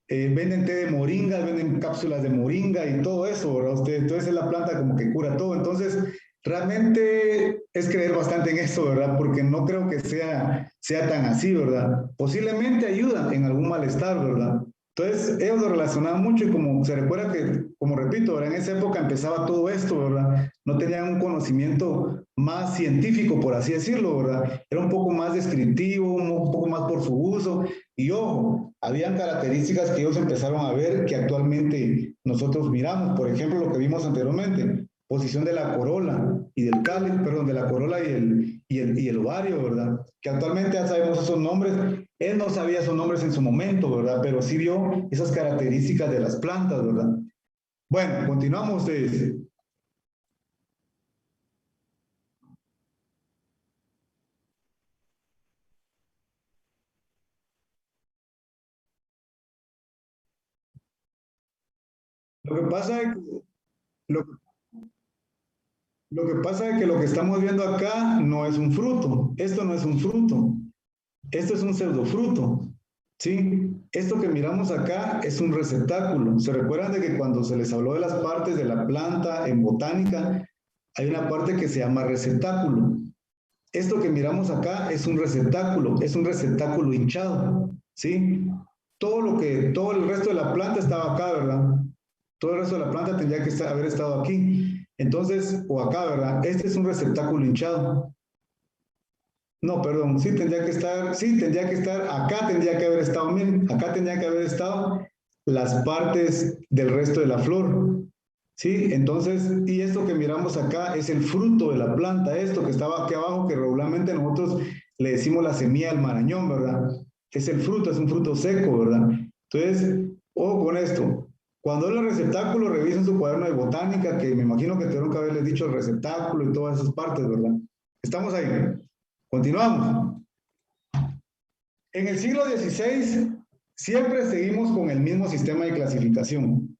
Venden té de moringa, venden cápsulas de moringa y todo eso, ¿verdad? Entonces es la planta como que cura todo. Entonces, realmente es creer bastante en eso, ¿verdad? Porque no creo que sea tan así, ¿verdad? Posiblemente ayuda en algún malestar, ¿verdad? Entonces, ellos lo relacionaban mucho, y como se recuerda que, como repito, ¿verdad? En esa época empezaba todo esto, ¿verdad? No tenían un conocimiento más científico, por así decirlo, ¿verdad? Era un poco más descriptivo, un poco más por su uso, y ojo, habían características que ellos empezaron a ver que actualmente nosotros miramos. Por ejemplo, lo que vimos anteriormente, posición de la corola y del cáliz, perdón, de la corola y el ovario, ¿verdad? Que actualmente ya sabemos esos nombres. Él no sabía esos nombres en su momento, ¿verdad? Pero sí vio esas características de las plantas, ¿verdad? Bueno, continuamos ustedes. Lo que pasa es que lo, lo que pasa es que lo que estamos viendo acá no es un fruto. Esto no es un fruto. Esto es un pseudofruto. ¿Sí? Esto que miramos acá es un receptáculo. ¿Se recuerdan de que cuando se les habló de las partes de la planta en botánica, hay una parte que se llama receptáculo? Esto que miramos acá es un receptáculo hinchado, ¿sí? Todo el resto de la planta estaba acá, ¿verdad? Todo el resto de la planta tendría que haber estado aquí. Entonces, o acá, ¿verdad? Este es un receptáculo hinchado. No, perdón, sí tendría que estar, acá tendría que haber estado, miren, acá tendría que haber estado las partes del resto de la flor. ¿Sí? Entonces, y esto que miramos acá es el fruto de la planta, esto que estaba aquí abajo, que regularmente nosotros le decimos la semilla del marañón, ¿verdad? Es el fruto, es un fruto seco, ¿verdad? Entonces, ojo con esto. Cuando habla receptáculo, revisen su cuaderno de botánica, que me imagino que tuvieron que haberles dicho el receptáculo y todas esas partes, ¿verdad? Estamos ahí. Continuamos. En el siglo XVI, siempre seguimos con el mismo sistema de clasificación.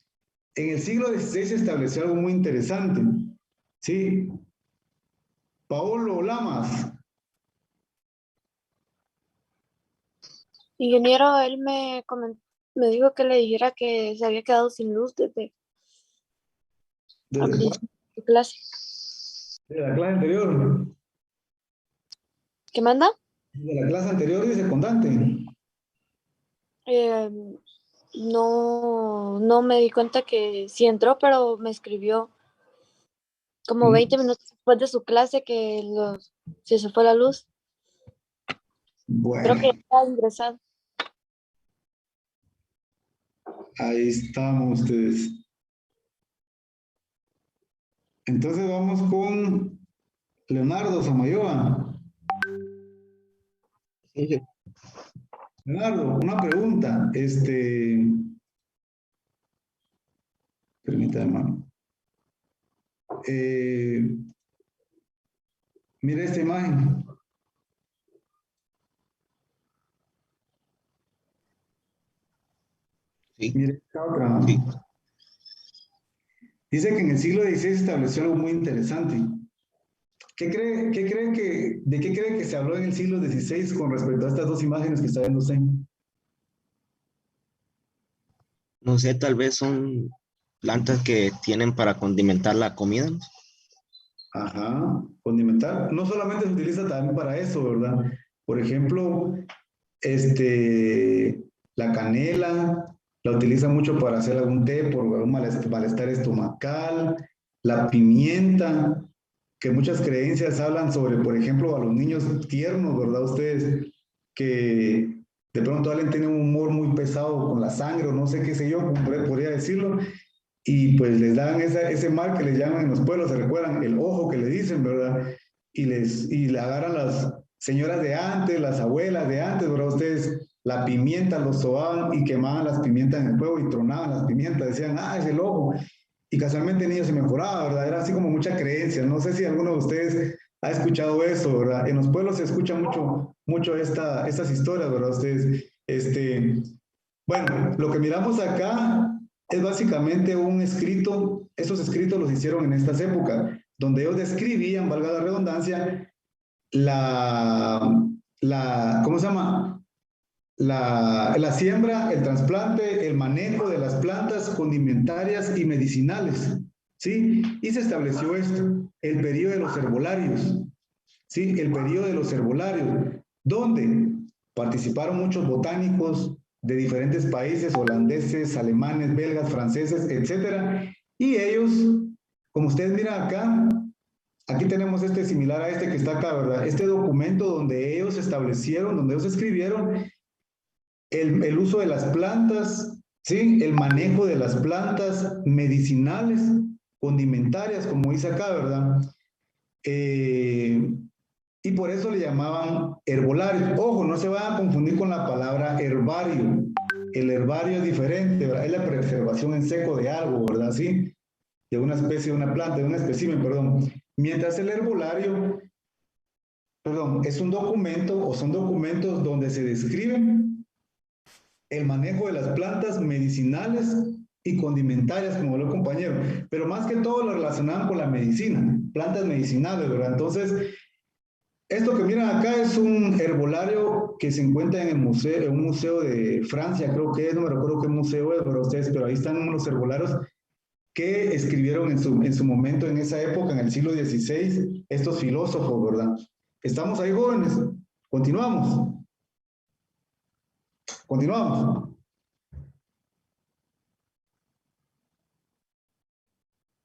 En el siglo XVI se estableció algo muy interesante, ¿sí? Paolo Lamas. Ingeniero, él me dijo que le dijera que se había quedado sin luz desde ¿Desde su clase. de la clase anterior? ¿Qué manda? De la clase anterior, dice Condante. No me di cuenta que sí entró, pero me escribió como 20 minutos después de su clase que si se fue la luz. Bueno. Creo que ya está ingresado. Ahí estamos ustedes. Entonces vamos con Leonardo Samayoa. Leonardo, una pregunta. Permítame, hermano. Mira esta imagen. Sí. Mira esta otra. Sí. Dice que en el siglo XVI se estableció algo muy interesante. ¿De qué cree que se habló en el siglo XVI con respecto a estas dos imágenes que está viendo usted? No sé, tal vez son plantas que tienen para condimentar la comida, ¿no? Ajá, condimentar. No solamente se utiliza también para eso, ¿verdad? Por ejemplo, la canela la utiliza mucho para hacer algún té por algún malestar estomacal. La pimienta, que muchas creencias hablan sobre, por ejemplo, a los niños tiernos, ¿verdad? Ustedes que de pronto alguien tiene un humor muy pesado con la sangre o no sé qué sé yo, podría decirlo, y pues les dan ese mal que les llaman en los pueblos, se recuerdan, el ojo que le dicen, ¿verdad? Y le agarran las señoras de antes, las abuelas de antes, ¿verdad? Ustedes la pimienta los sobaban y quemaban las pimientas en el fuego y tronaban las pimientas, decían, es el ojo. Y casualmente el niño se mejoraba, ¿verdad? Era así como mucha creencia. No sé si alguno de ustedes ha escuchado eso, ¿verdad? En los pueblos se escucha mucho estas historias, ¿verdad? Ustedes, bueno, lo que miramos acá es básicamente un escrito. Esos escritos los hicieron en estas épocas, donde ellos describían, valga la redundancia, ¿cómo se llama? La siembra, el trasplante, el manejo de las plantas condimentarias y medicinales, ¿sí? Y se estableció esto, el periodo de los herbolarios, ¿sí? El periodo de los herbolarios, donde participaron muchos botánicos de diferentes países, holandeses, alemanes, belgas, franceses, etcétera, y ellos, como ustedes miran acá, aquí tenemos similar a este que está acá, ¿verdad? Este documento donde ellos establecieron, donde ellos escribieron el uso de las plantas, ¿sí? El manejo de las plantas medicinales condimentarias, como dice acá, ¿verdad? Y por eso le llamaban herbolarios. Ojo, no se vayan a confundir con la palabra herbario. El herbario es diferente, ¿verdad? Es la preservación en seco de algo, ¿verdad? Sí, de una especie, de una planta, de un espécimen, perdón. Mientras el herbolario, perdón, es un documento o son documentos donde se describen el manejo de las plantas medicinales y condimentarias, como habló el compañero, pero más que todo lo relacionaban con la medicina, plantas medicinales, ¿verdad? Entonces, esto que miran acá es un herbolario que se encuentra en el museo, en un museo de Francia, creo que es, no me recuerdo qué museo es, pero ahí están los herbolarios que escribieron en su momento, en esa época, en el siglo XVI, estos filósofos, ¿verdad? ¿Estamos ahí, jóvenes? Continuamos. Continuamos.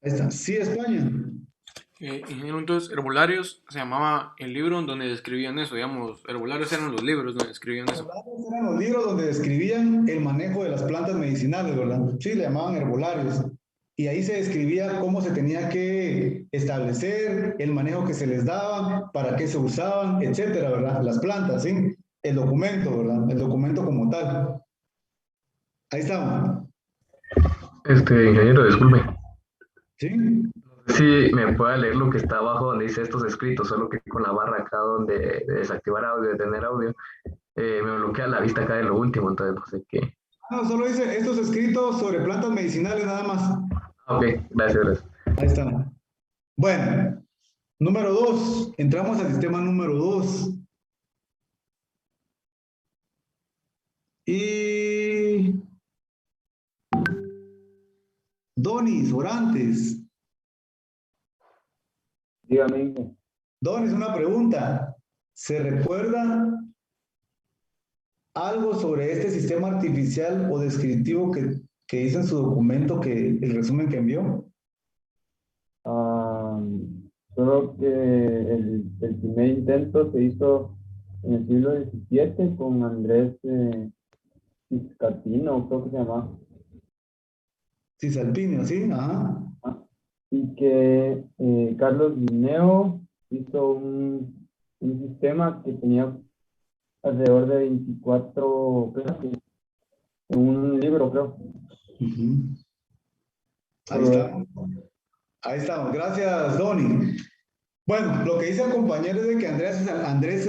Ahí está. Sí, España. Ingeniero, entonces, herbolarios se llamaba el libro donde describían eso, digamos, herbolarios eran los libros donde describían eso. Herbolarios eran los libros donde describían el manejo de las plantas medicinales, ¿verdad? Sí, le llamaban herbolarios. Y ahí se describía cómo se tenía que establecer, el manejo que se les daba, para qué se usaban, etcétera, ¿verdad? Las plantas, ¿sí? El documento, ¿verdad? El documento como tal. Ahí estamos. Ingeniero, disculpe. ¿Sí? Sí, me puede leer lo que está abajo donde dice estos escritos, solo que con la barra acá donde de desactivar audio, detener audio, me bloquea la vista acá de lo último, entonces no sé qué. No, solo dice estos escritos sobre plantas medicinales nada más. Ok, gracias. Ahí está. Bueno, número 2. Entramos al sistema número 2. Y... Donis, Orantes. Dígame. Donis, una pregunta. ¿Se recuerda algo sobre este sistema artificial o descriptivo que hizo en su documento, el resumen que envió? Solo que el primer intento se hizo en el siglo XVII con Andrés Cisalpino, creo que se llama. Cisalpino, sí, ajá. Y que Carlos Linneo hizo un sistema que tenía alrededor de 24 clases en un libro, creo. Ahí está. Ahí estamos. Gracias, Doni. Bueno, lo que dice el compañero es de que Andrés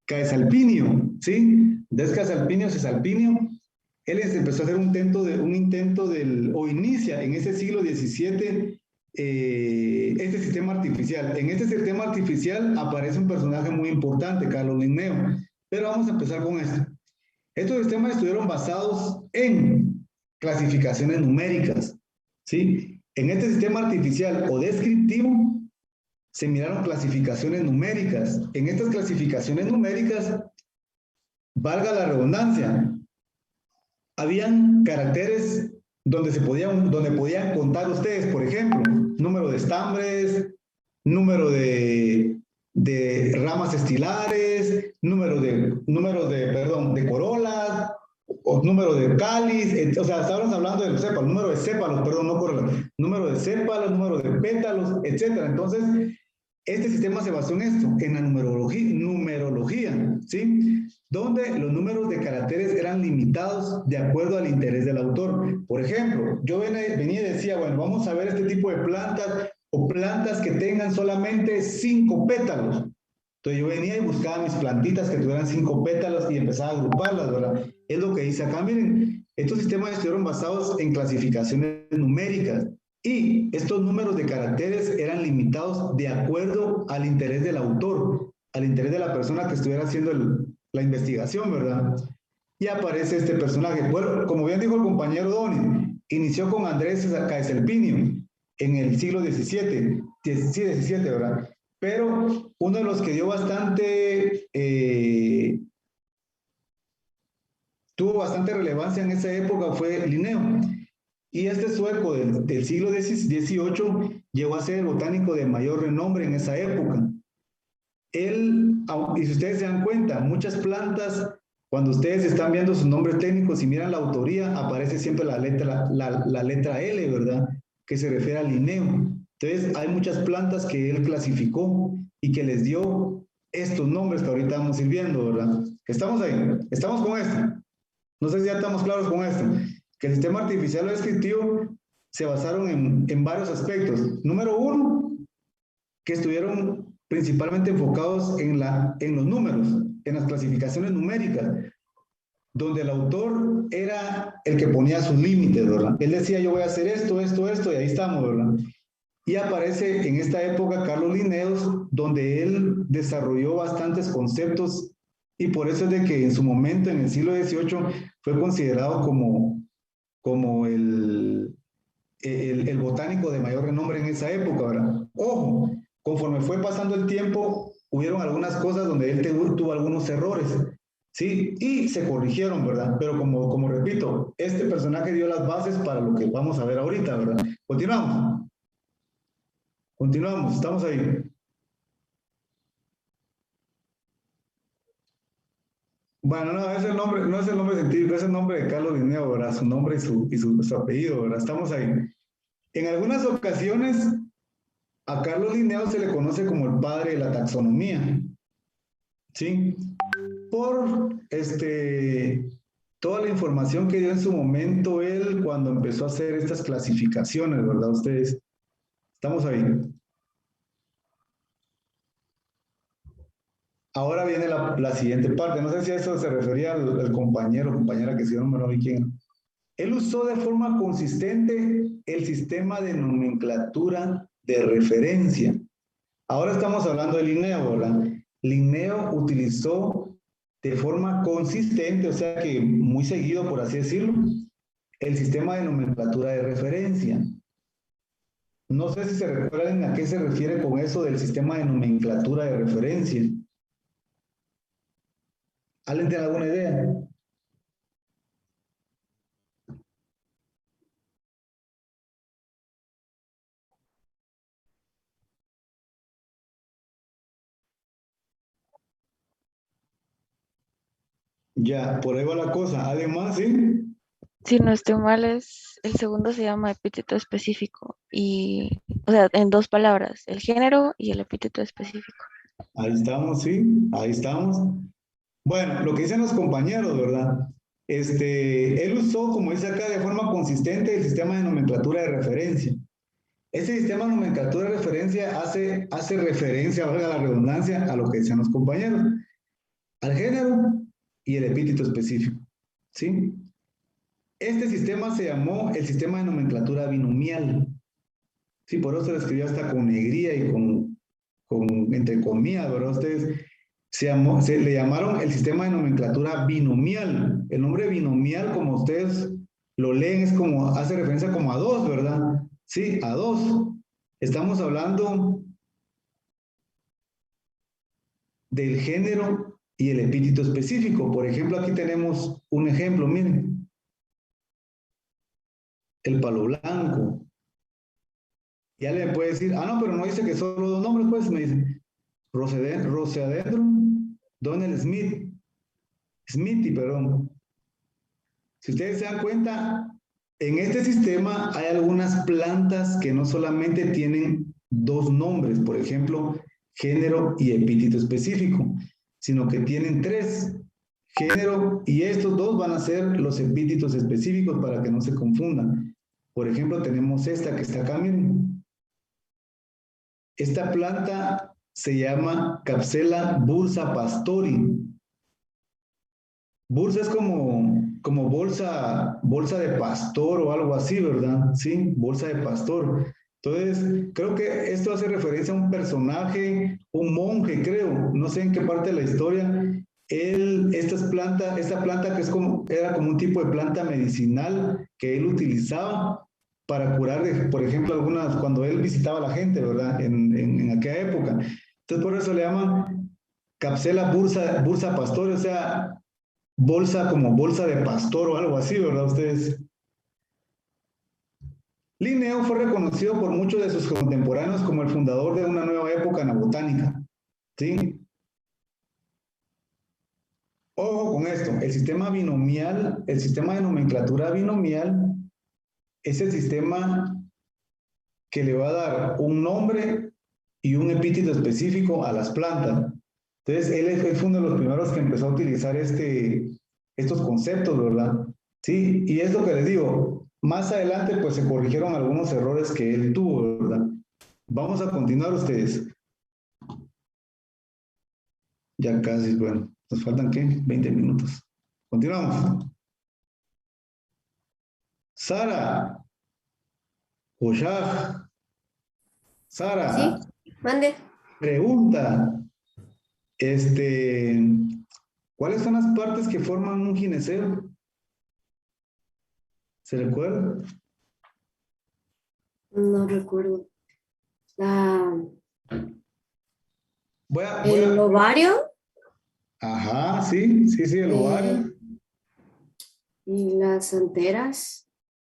Caesalpinio, ¿sí? Andrés Caesalpinio, él empezó a hacer inicia en ese siglo XVII este sistema artificial. En este sistema artificial aparece un personaje muy importante, Carlos Linneo. Pero vamos a empezar con esto. Estos sistemas estuvieron basados en clasificaciones numéricas, ¿sí? En este sistema artificial o descriptivo se miraron clasificaciones numéricas. En estas clasificaciones numéricas, valga la redundancia, habían caracteres donde podían contar ustedes, por ejemplo, número de estambres, número de ramas estilares, número de corolas, o número de cáliz, o sea, estábamos hablando de los sépalos, número de sépalos, perdón, no corolas, número de sépalos, número de pétalos, etcétera. Entonces, este sistema se basó en esto, en la numerología, ¿sí? Donde los números de caracteres eran limitados de acuerdo al interés del autor. Por ejemplo, yo venía y decía, bueno, vamos a ver este tipo de plantas o plantas que tengan solamente 5 pétalos. Entonces yo venía y buscaba mis plantitas que tuvieran 5 pétalos y empezaba a agruparlas, ¿verdad? Es lo que dice acá. Miren, estos sistemas estuvieron basados en clasificaciones numéricas y estos números de caracteres eran limitados de acuerdo al interés del autor, al interés de la persona que estuviera haciendo la investigación, ¿verdad? Y aparece este personaje. Bueno, como bien dijo el compañero Doni, inició con Andrés Caesalpinio en el siglo XVII, ¿verdad? Pero uno de los que dio tuvo bastante relevancia en esa época fue Linneo. Y este sueco del siglo XVIII llegó a ser el botánico de mayor renombre en esa época. Él, y si ustedes se dan cuenta, muchas plantas Cuando ustedes están viendo sus nombres técnicos y miran la autoría, aparece siempre la letra L, ¿verdad? Que se refiere al linneo. Entonces, hay muchas plantas que él clasificó y que les dio estos nombres que ahorita vamos a ir viendo, ¿verdad? Estamos ahí, estamos con esto. No sé si ya estamos claros con esto. Que el sistema artificial o descriptivo se basaron en varios aspectos. Número uno, que estuvieron principalmente enfocados en los números, en las clasificaciones numéricas, donde el autor era el que ponía sus límites, ¿verdad? Él decía, yo voy a hacer esto, esto, esto, y ahí estamos, ¿verdad? Y aparece en esta época Carlos Linnaeus, donde él desarrolló bastantes conceptos, y por eso es de que en su momento, en el siglo XVIII, fue considerado como el botánico de mayor renombre en esa época, ¿verdad? Ojo, conforme fue pasando el tiempo, hubieron algunas cosas donde él tuvo algunos errores, ¿sí? Y se corrigieron, ¿verdad? Pero como repito, este personaje dio las bases para lo que vamos a ver ahorita, ¿verdad? Continuamos. Continuamos, estamos ahí. Bueno, no, es el nombre, no es el nombre científico, es el nombre de Carlos Linneo, ¿verdad? Su nombre y su apellido, ¿verdad? Estamos ahí. En algunas ocasiones, a Carlos Linneo se le conoce como el padre de la taxonomía, ¿sí? Por toda la información que dio en su momento él cuando empezó a hacer estas clasificaciones, ¿verdad? Ustedes, estamos ahí. Ahora viene la siguiente parte. No sé si a eso se refería al compañero o compañera que si no me vi quién. Él usó de forma consistente el sistema de nomenclatura de referencia. Ahora estamos hablando de Linneo, ¿verdad? Linneo utilizó de forma consistente, o sea que muy seguido, por así decirlo, el sistema de nomenclatura de referencia. No sé si se recuerdan a qué se refiere con eso del sistema de nomenclatura de referencia. ¿Alguien tiene alguna idea? Ya, por ahí va la cosa. ¿Alguien más, sí? Si no estoy mal, el segundo se llama epíteto específico y, o sea, en dos palabras, el género y el epíteto específico. Ahí estamos, sí, ahí estamos. Bueno, lo que dicen los compañeros, ¿verdad? Él usó, como dice acá, de forma consistente el sistema de nomenclatura de referencia. Este sistema de nomenclatura de referencia hace referencia, valga la redundancia, a lo que decían los compañeros, al género y el epíteto específico, ¿sí? Este sistema se llamó el sistema de nomenclatura binomial. Sí, por eso se lo escribió hasta con negría y con entre comillas, ¿verdad? Ustedes se le llamaron el sistema de nomenclatura binomial. El nombre binomial, como ustedes lo leen, es como, hace referencia como a dos, ¿verdad? Sí, a dos. Estamos hablando del género y el epíteto específico. Por ejemplo, aquí tenemos un ejemplo, miren. El palo blanco. Ya le puede decir, no, pero no dice que solo dos nombres, pues me dice Rhosiodendron Donnell Smithy, perdón. Si ustedes se dan cuenta, en este sistema hay algunas plantas que no solamente tienen dos nombres, por ejemplo, género y epíteto específico, sino que tienen tres, género, y estos dos van a ser los epítetos específicos para que no se confundan. Por ejemplo, tenemos esta que está acá, miren. Esta planta se llama Capsela bursa pastori. Bursa es como bolsa de pastor o algo así, ¿verdad? Sí, bolsa de pastor. Entonces, creo que esto hace referencia a un personaje, un monje, creo. No sé en qué parte de la historia. Esta planta que era como un tipo de planta medicinal que él utilizaba para curar, por ejemplo, cuando él visitaba a la gente, ¿verdad? En aquella época. Entonces, por eso le llaman Capsela bursa pastor, o sea, como bolsa de pastor o algo así, ¿verdad? Ustedes. Linneo fue reconocido por muchos de sus contemporáneos como el fundador de una nueva época en la botánica, ¿sí? Ojo con esto, el sistema binomial, el sistema de nomenclatura binomial es el sistema que le va a dar un nombre y un epíteto específico a las plantas. Entonces, él fue uno de los primeros que empezó a utilizar estos conceptos, ¿verdad? Sí, y es lo que les digo, más adelante pues se corrigieron algunos errores que él tuvo, ¿verdad? Vamos a continuar ustedes. Ya casi, bueno, nos faltan ¿qué? 20 minutos. Continuamos. Sara. Oshag. Sara. Sí, mande. Pregunta. ¿Cuáles son las partes que forman un gineceo? ¿Se recuerda? No recuerdo. El ¿El ovario? Ajá, sí, el ovario. ¿Y las anteras?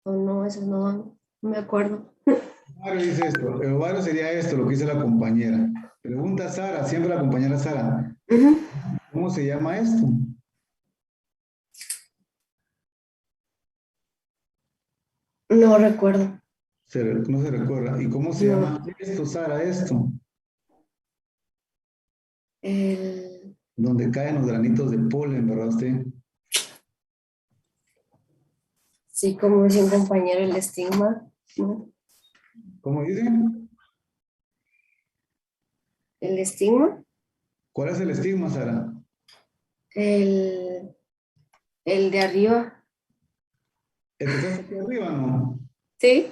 ¿O no? Esas no van. No me acuerdo. El ovario dice esto. El ovario sería esto, lo que dice la compañera. Pregunta Sara, siempre la compañera Sara. ¿Cómo se llama esto? No recuerdo. No se recuerda. ¿Y cómo se llama esto, Sara, esto? Donde caen los granitos de polen, ¿verdad usted? Sí, como dice un compañero, el estigma, ¿no? ¿Cómo dice? ¿El estigma? ¿Cuál es el estigma, Sara? El de arriba. ¿El que está aquí arriba, no? Sí.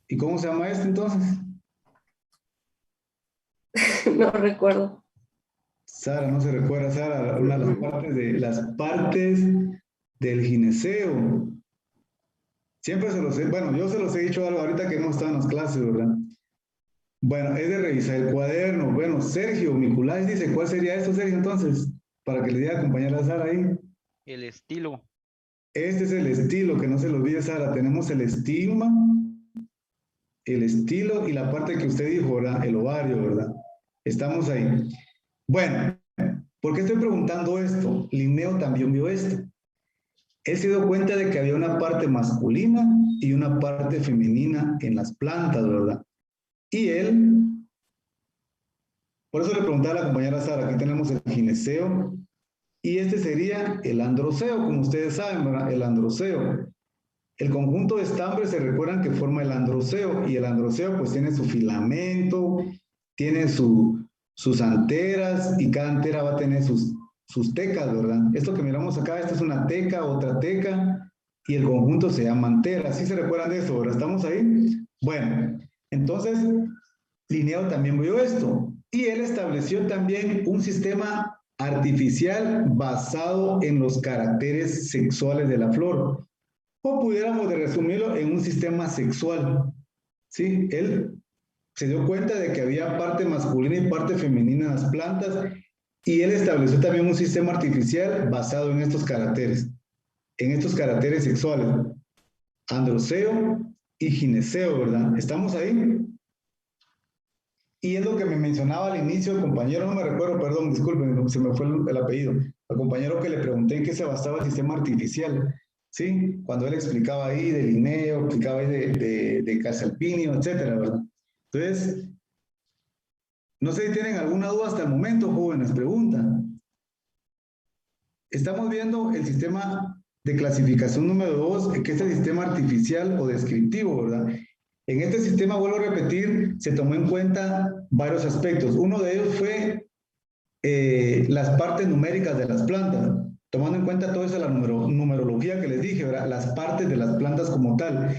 ¿Y cómo se llama esto entonces? No recuerdo. Sara, no se recuerda, Sara, una de las partes del gineceo. Siempre se los he, bueno, yo se los he dicho algo ahorita que no estaba en las clases, ¿verdad? Bueno, es de revisar el cuaderno. Bueno, Sergio Nicolás dice, ¿cuál sería esto, Sergio, entonces? Para que le diga a acompañar a Sara ahí. El estilo. Este es el estilo, que no se lo olvide, Sara. Tenemos el estigma, el estilo y la parte que usted dijo, ¿verdad? El ovario, ¿verdad? Estamos ahí. Bueno, ¿por qué estoy preguntando esto? Linneo también vio esto. Él se dio cuenta de que había una parte masculina y una parte femenina en las plantas, ¿verdad? Y él, por eso le preguntaba a la compañera Sara, aquí tenemos el gineceo y este sería el androceo, como ustedes saben, ¿verdad? El androceo. El conjunto de estambres se recuerdan que forma el androceo y el androceo pues tiene su filamento, tiene sus anteras y cada antera va a tener sus tecas, ¿verdad? Esto que miramos acá, esta es una teca, otra teca y el conjunto se llama antera. ¿Sí se recuerdan de eso, verdad? ¿Estamos ahí? Bueno, entonces Linneo también vio esto y él estableció también un sistema artificial basado en los caracteres sexuales de la flor. O pudiéramos resumirlo en un sistema sexual. ¿Sí? Él se dio cuenta de que había parte masculina y parte femenina en las plantas y él estableció también un sistema artificial basado en estos caracteres sexuales. Androceo y gineceo, ¿verdad? ¿Estamos ahí? Y es lo que me mencionaba al inicio el compañero, no me recuerdo, perdón, disculpen, se me fue el apellido. Al compañero que le pregunté en qué se basaba el sistema artificial. ¿Sí? Cuando él explicaba ahí de Linneo, explicaba ahí de Casalpinio, etcétera, ¿verdad? Entonces, no sé si tienen alguna duda hasta el momento, jóvenes, preguntan. Estamos viendo el sistema de clasificación número 2, que es el sistema artificial o descriptivo, ¿verdad? En este sistema, vuelvo a repetir, se tomó en cuenta varios aspectos. Uno de ellos fue las partes numéricas de las plantas, tomando en cuenta toda esa la numerología que les dije, ¿verdad? Las partes de las plantas como tal.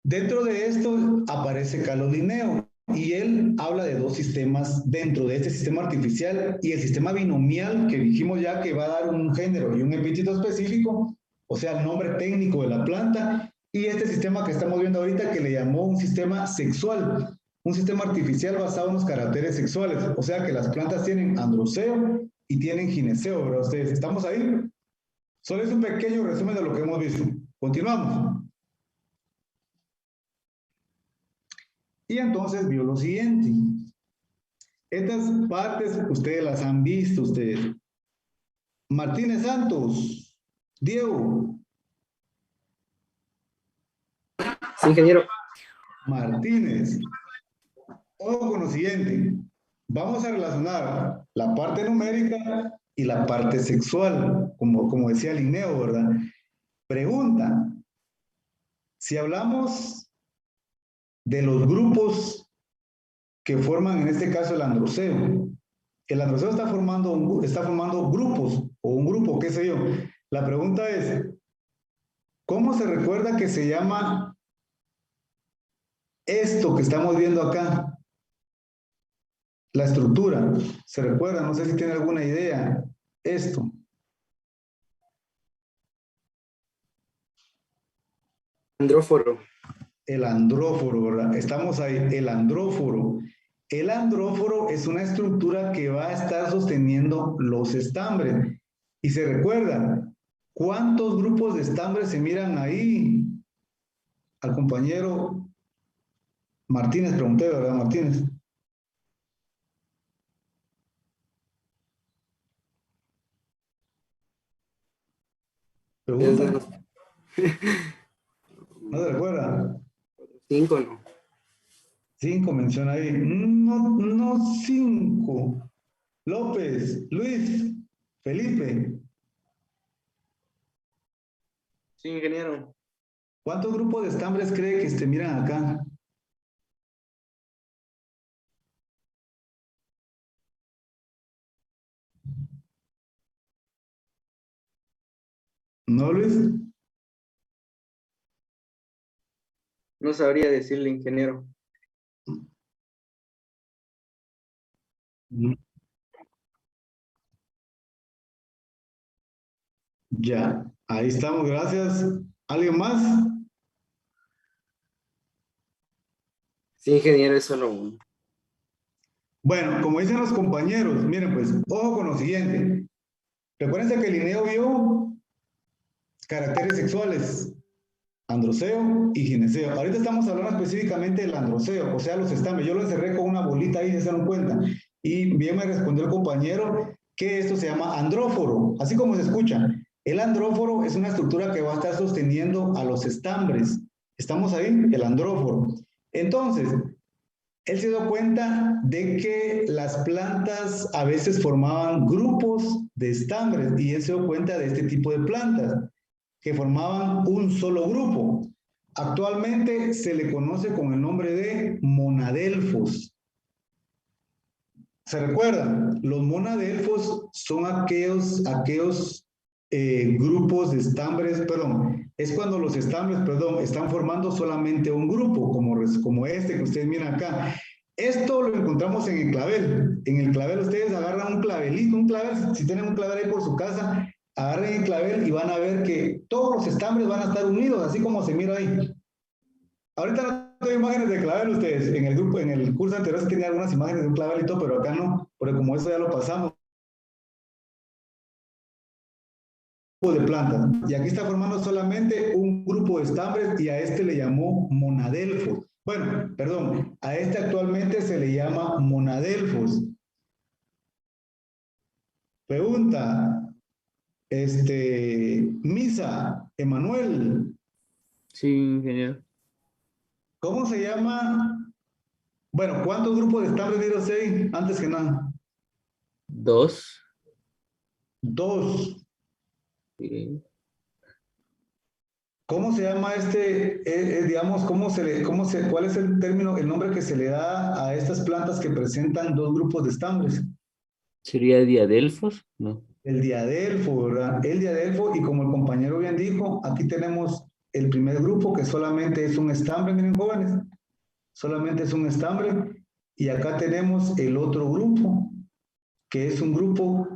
Dentro de esto aparece Carlos Linneo y él habla de dos sistemas dentro de este sistema artificial y el sistema binomial que dijimos ya que va a dar un género y un epíteto específico, o sea, el nombre técnico de la planta, y este sistema que estamos viendo ahorita que le llamó un sistema sexual, un sistema artificial basado en los caracteres sexuales, o sea que las plantas tienen androceo y tienen gineceo, ¿verdad? Ustedes, ¿estamos ahí? Solo es un pequeño resumen de lo que hemos visto. Continuamos. Y entonces vio lo siguiente. Estas partes ustedes las han visto, ustedes. Martínez Santos. Diego. Sí, ingeniero. Martínez. Ojo con lo siguiente. Vamos a relacionar la parte numérica y la parte sexual, como decía Linneo, ¿verdad? Pregunta. Si hablamos de los grupos que forman en este caso el androceo está formando grupos o un grupo, qué sé yo. La pregunta es, ¿cómo se recuerda que se llama esto que estamos viendo acá? La estructura, ¿se recuerda? No sé si tiene alguna idea. Esto. Andróforo. El andróforo, ¿verdad? Estamos ahí, el andróforo. El andróforo es una estructura que va a estar sosteniendo los estambres. Y se recuerda, ¿cuántos grupos de estambres se miran ahí? Al compañero Martínez, pregunté, ¿verdad, Martínez? Pregunta. ¿No se recuerda? 5, no. 5 menciona ahí. No 5. López, Luis, Felipe. Sí, ingeniero. ¿Cuántos grupos de estambres cree que se miran acá? ¿No, Luis? No sabría decirle, ingeniero. Ya, ahí estamos, gracias. ¿Alguien más? Sí, ingeniero, es solo uno. Bueno, como dicen los compañeros, miren pues, ojo con lo siguiente. Recuerden que Linneo vio caracteres sexuales, androceo y gineceo. Ahorita estamos hablando específicamente del androceo, o sea, los estambres. Yo lo encerré con una bolita ahí, se dieron cuenta. Y bien me respondió el compañero que esto se llama andróforo, así como se escucha. El andróforo es una estructura que va a estar sosteniendo a los estambres. ¿Estamos ahí? El andróforo. Entonces, él se dio cuenta de que las plantas a veces formaban grupos de estambres y él se dio cuenta de este tipo de plantas que formaban un solo grupo. Actualmente se le conoce con el nombre de monadelfos. ¿Se recuerdan? Los monadelfos son aquellos grupos de estambres, perdón, es cuando los estambres, perdón, están formando solamente un grupo, como este que ustedes miran acá. Esto lo encontramos en el clavel. En el clavel ustedes agarran un clavelito, un clavel, si tienen un clavel ahí por su casa, agarren el clavel y van a ver que todos los estambres van a estar unidos, así como se mira ahí. Ahorita no tengo imágenes de clavel ustedes. En el grupo, en el curso anterior sí tenía algunas imágenes de un clavelito, pero acá no, porque como eso ya lo pasamos. De plantas. Y aquí está formando solamente un grupo de estambres y a este le llamó monadelfos. Bueno, perdón, a este actualmente se le llama monadelfos. Pregunta, Misa, Emanuel. Sí, ingeniero. ¿Cómo se llama? Bueno, ¿cuántos grupos de estambres vieron ahí? Antes que nada. 2. 2. Sí. ¿Cómo se llama digamos, cuál es el término, el nombre que se le da a estas plantas que presentan 2 grupos de estambres? ¿Sería diadelfos? No. El diadelfo, ¿verdad? El diadelfo, y como el compañero bien dijo, aquí tenemos el primer grupo que solamente es un estambre, miren jóvenes, solamente es un estambre, y acá tenemos el otro grupo, que es un grupo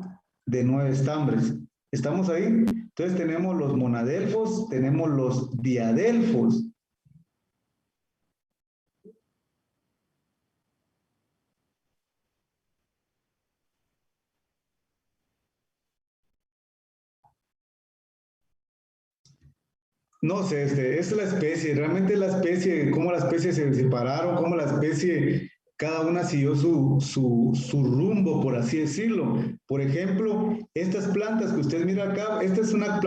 de 9 estambres. ¿Estamos ahí? Entonces tenemos los monadelfos, tenemos los diadelfos. No sé, es la especie, realmente la especie, cómo la especie se separaron, cómo la especie cada una siguió su rumbo, por así decirlo. Por ejemplo, estas plantas que usted mira acá, esta es una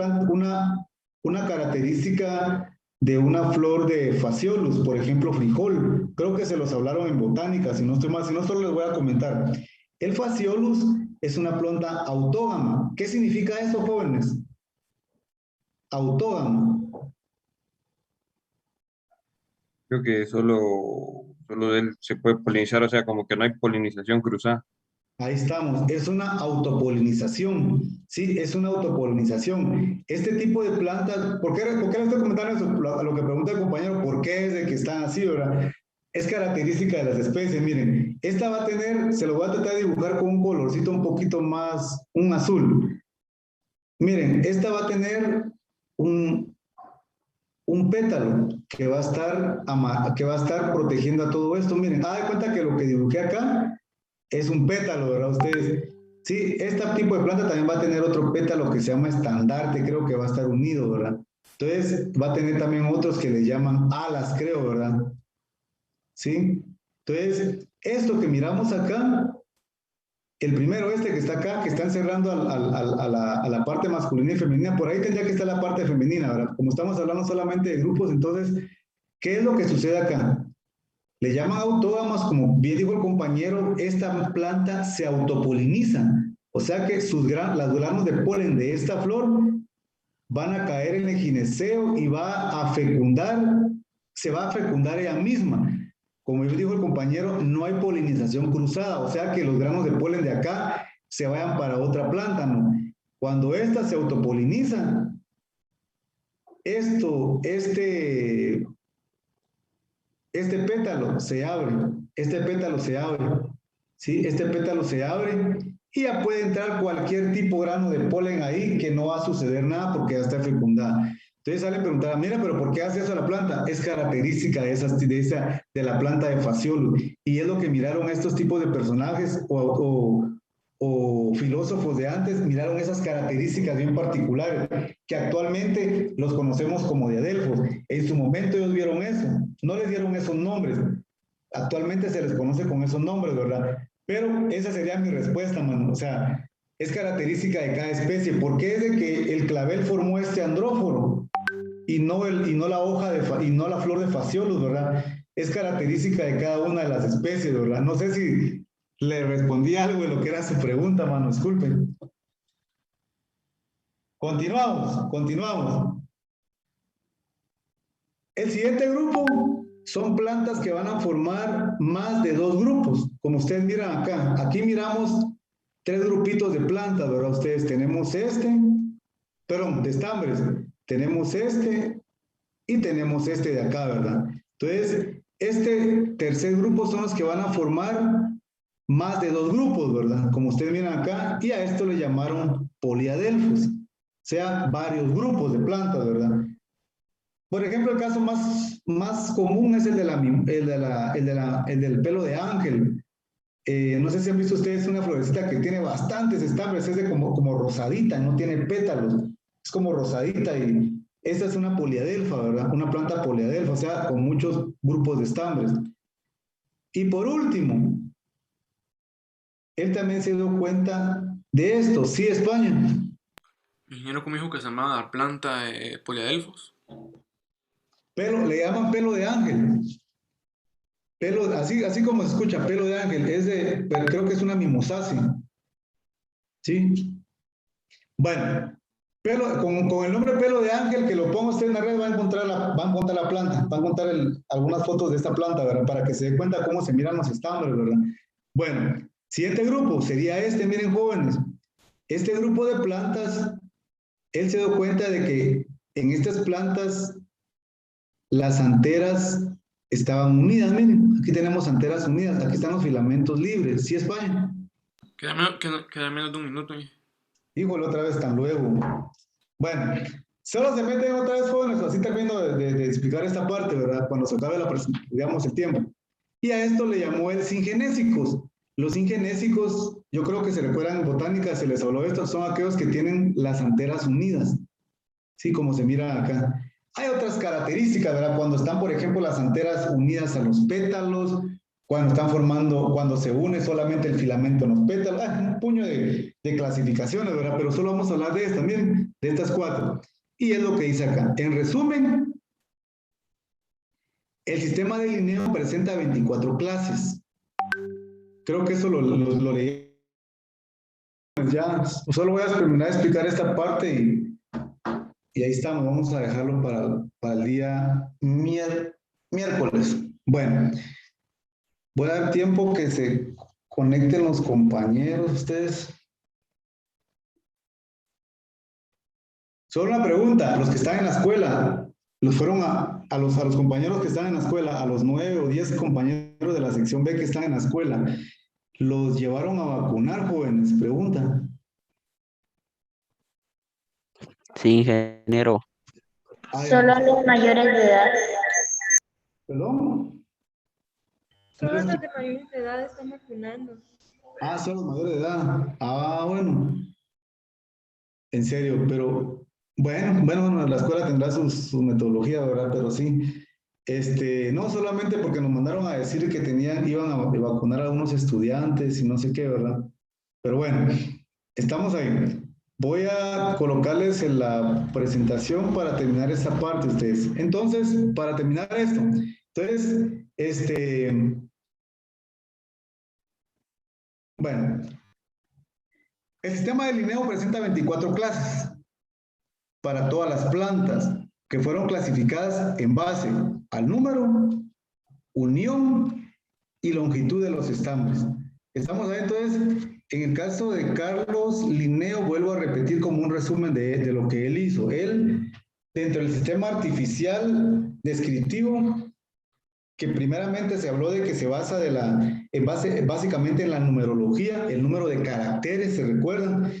característica de una flor de Phaseolus, por ejemplo, frijol. Creo que se los hablaron en botánica, si no estoy mal, si no solo les voy a comentar. El Phaseolus es una planta autógama. ¿Qué significa eso, jóvenes? Autógama. Creo que solo él se puede polinizar, o sea, como que no hay polinización cruzada. Ahí estamos, es una autopolinización, ¿sí? Es una autopolinización. Este tipo de plantas, ¿por qué le estoy comentando eso? A lo que pregunta el compañero, ¿por qué es de que están así, verdad? Es característica de las especies, miren, esta va a tener, se lo voy a tratar de dibujar con un colorcito un poquito más, un azul. Miren, esta va a tener un pétalo que va a estar protegiendo a todo esto. Miren, haz de cuenta que lo que dibujé acá es un pétalo, ¿verdad? Ustedes, sí, este tipo de planta también va a tener otro pétalo que se llama estandarte, creo que va a estar unido, ¿verdad? Entonces, va a tener también otros que le llaman alas, creo, ¿verdad? ¿Sí? Entonces, esto que miramos acá, el primero que está acá, que está encerrando a la parte masculina y femenina, por ahí tendría que estar la parte femenina, ¿verdad? Como estamos hablando solamente de grupos, entonces, ¿qué es lo que sucede acá? Le llaman autógamas, como bien dijo el compañero, esta planta se autopoliniza, o sea que las granos de polen de esta flor van a caer en el gineceo y va a fecundar, se va a fecundar ella misma. Como dijo el compañero, no hay polinización cruzada, o sea que los granos de polen de acá se vayan para otra planta, ¿no? Cuando esta se autopoliniza, este pétalo se abre, ¿sí? Este pétalo se abre y ya puede entrar cualquier tipo de grano de polen ahí que no va a suceder nada porque ya está fecundada. Entonces sale a preguntar, mira, pero ¿por qué hace eso la planta? Es característica de la planta de Phaseolus. Y es lo que miraron estos tipos de personajes o filósofos de antes, miraron esas características bien particulares, que actualmente los conocemos como diadelfos. En su momento ellos vieron eso, no les dieron esos nombres. Actualmente se les conoce con esos nombres, ¿verdad? Pero esa sería mi respuesta, mano. O sea, es característica de cada especie. ¿Por qué es de que el clavel formó este andróforo y no la flor de Phaseolus, ¿verdad? Es característica de cada una de las especies, ¿verdad? No sé si le respondí algo de lo que era su pregunta, mano, disculpen. Continuamos. El siguiente grupo son plantas que van a formar más de 2 grupos, como ustedes miran acá. Aquí miramos 3 grupitos de plantas, ¿verdad? Ustedes tenemos de estambres, tenemos y tenemos de acá, ¿verdad? Entonces, este tercer grupo son los que van a formar más de 2 grupos, ¿verdad? Como ustedes miran acá, y a esto le llamaron poliadelfos, o sea, varios grupos de plantas, ¿verdad? Por ejemplo, el caso más común es el del pelo de ángel. No sé si han visto ustedes una florecita que tiene bastantes estambres, es de como rosadita, no tiene pétalos, es como rosadita y esta es una poliadelfa, ¿verdad? Una planta poliadelfa, o sea, con muchos grupos de estambres. Y por último, él también se dio cuenta de esto. Sí, España. Ingeniero, ¿cómo dijo que se llamaba planta poliadelfos? Le llaman pelo de ángel. Así como se escucha, pelo de ángel. Creo que es una mimosácea. ¿Sí? Bueno, con el nombre pelo de ángel, que lo ponga usted en la red, va a encontrar la planta, va a encontrar algunas fotos de esta planta, ¿verdad? Para que se dé cuenta cómo se miran los estambres, ¿verdad? Bueno, siguiente grupo sería miren, jóvenes. Este grupo de plantas, él se dio cuenta de que en estas plantas las anteras estaban unidas, miren, aquí tenemos anteras unidas, aquí están los filamentos libres. ¿Sí, España? Queda menos de un minuto. Híjole, otra vez tan luego. Bueno, solo se meten otra vez, jóvenes, así termino de explicar esta parte, ¿verdad? Cuando se acabe el tiempo. Y a esto le llamó el singenésicos. Los singenésicos, yo creo que se recuerdan en botánica, se les habló de esto, son aquellos que tienen las anteras unidas. Sí, como se mira acá. Hay otras características, ¿verdad? Cuando están, por ejemplo, las anteras unidas a los pétalos, cuando están formando, cuando se une solamente el filamento en los pétalos, un puño de clasificaciones, ¿verdad? Pero solo vamos a hablar de estas, miren, de estas 4. Y es lo que dice acá. En resumen, el sistema de Linneo presenta 24 clases. Creo que eso lo leí. Ya, solo voy a terminar de explicar esta parte y ahí estamos. Vamos a dejarlo para el día miércoles. Bueno, voy a dar tiempo que se conecten los compañeros, ustedes. Solo una pregunta, los que están en la escuela, los fueron a los compañeros que están en la escuela, a los 9 o 10 compañeros de la sección B que están en la escuela, ¿los llevaron a vacunar, jóvenes? Pregunta. Sí, ingeniero. Solo a los mayores de edad. ¿Perdón? Solo los de mayores de edad están vacunando. Son los mayores de edad. Bueno. En serio, pero bueno, la escuela tendrá su metodología, ¿verdad? Pero sí. No solamente porque nos mandaron a decir que iban a vacunar a algunos estudiantes y no sé qué, ¿verdad? Pero bueno, estamos ahí. Voy a colocarles en la presentación para terminar esta parte ustedes. Entonces, para terminar esto, bueno, el sistema de Linneo presenta 24 clases para todas las plantas que fueron clasificadas en base al número, unión y longitud de los estambres. Estamos ahí, entonces, en el caso de Carlos Linneo, vuelvo a repetir como un resumen de lo que él hizo. Él, dentro del sistema artificial descriptivo, que primeramente se habló de que se basa básicamente en la numerología, el número de caracteres, ¿se recuerdan?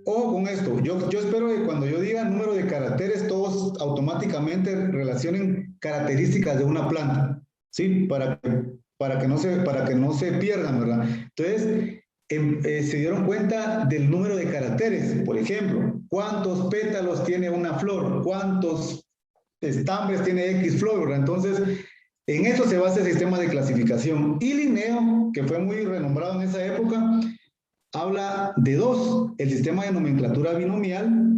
Ojo con esto, yo espero que cuando yo diga número de caracteres, todos automáticamente relacionen características de una planta, ¿sí? Para que no se pierdan, ¿verdad? Entonces, se dieron cuenta del número de caracteres, por ejemplo, cuántos pétalos tiene una flor, cuántos estambres tiene X flor, ¿verdad? Entonces, en eso se basa el sistema de clasificación. Y Linneo, que fue muy renombrado en esa época, habla de 2, el sistema de nomenclatura binomial,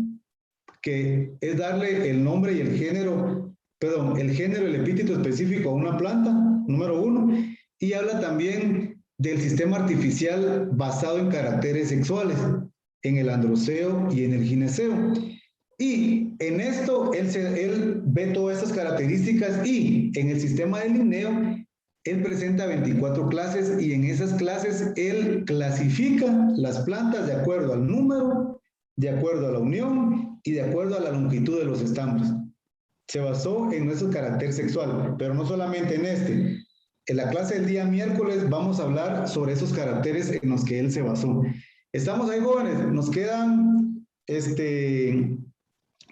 que es darle el nombre y el género, el género y el epíteto específico a una planta, número 1, y habla también del sistema artificial basado en caracteres sexuales, en el androceo y en el gineceo. Y en esto él ve todas esas características y en el sistema de Linneo él presenta 24 clases y en esas clases él clasifica las plantas de acuerdo al número, de acuerdo a la unión y de acuerdo a la longitud de los estambres. Se basó en ese carácter sexual, pero no solamente en este. En la clase del día miércoles vamos a hablar sobre esos caracteres en los que él se basó. Estamos ahí, jóvenes, nos quedan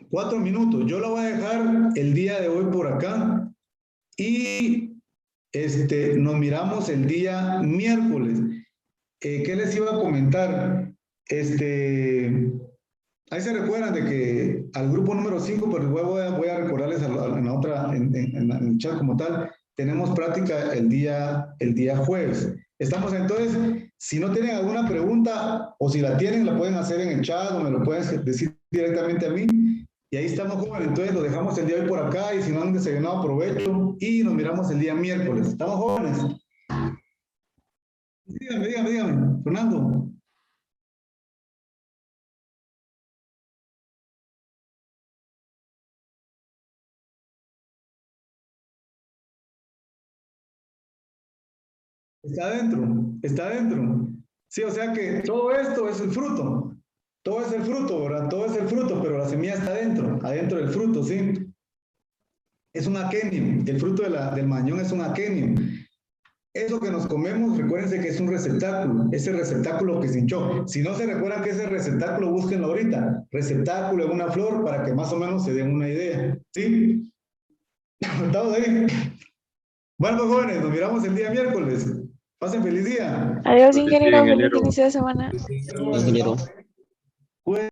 4 minutos. Yo lo voy a dejar el día de hoy por acá y nos miramos el día miércoles. ¿Qué les iba a comentar? Ahí se recuerdan de que al grupo número 5, pero voy a recordarles en el chat como tal, tenemos práctica el día jueves. Estamos entonces, si no tienen alguna pregunta o si la tienen, la pueden hacer en el chat o me lo pueden decir directamente a mí. Y ahí estamos, jóvenes. Entonces lo dejamos el día de hoy por acá y si no han desayunado, aprovecho y nos miramos el día miércoles. ¿Estamos, jóvenes? Dígame, Fernando. Está dentro. Sí, o sea que todo esto es el fruto. Todo es el fruto, ¿verdad? Todo es el fruto, pero la semilla está adentro del fruto, ¿sí? Es un aquenio. El fruto del mañón es un aquenio. Eso que nos comemos, recuérdense que es un receptáculo. Ese receptáculo que se hinchó. Si no se recuerdan que ese receptáculo, búsquenlo ahorita. Receptáculo en una flor para que más o menos se den una idea, ¿sí? ¿Estamos ahí? Bueno, pues, jóvenes, nos miramos el día miércoles. Pasen feliz día. Adiós, ingeniero. Feliz inicio de semana. Ingeniero.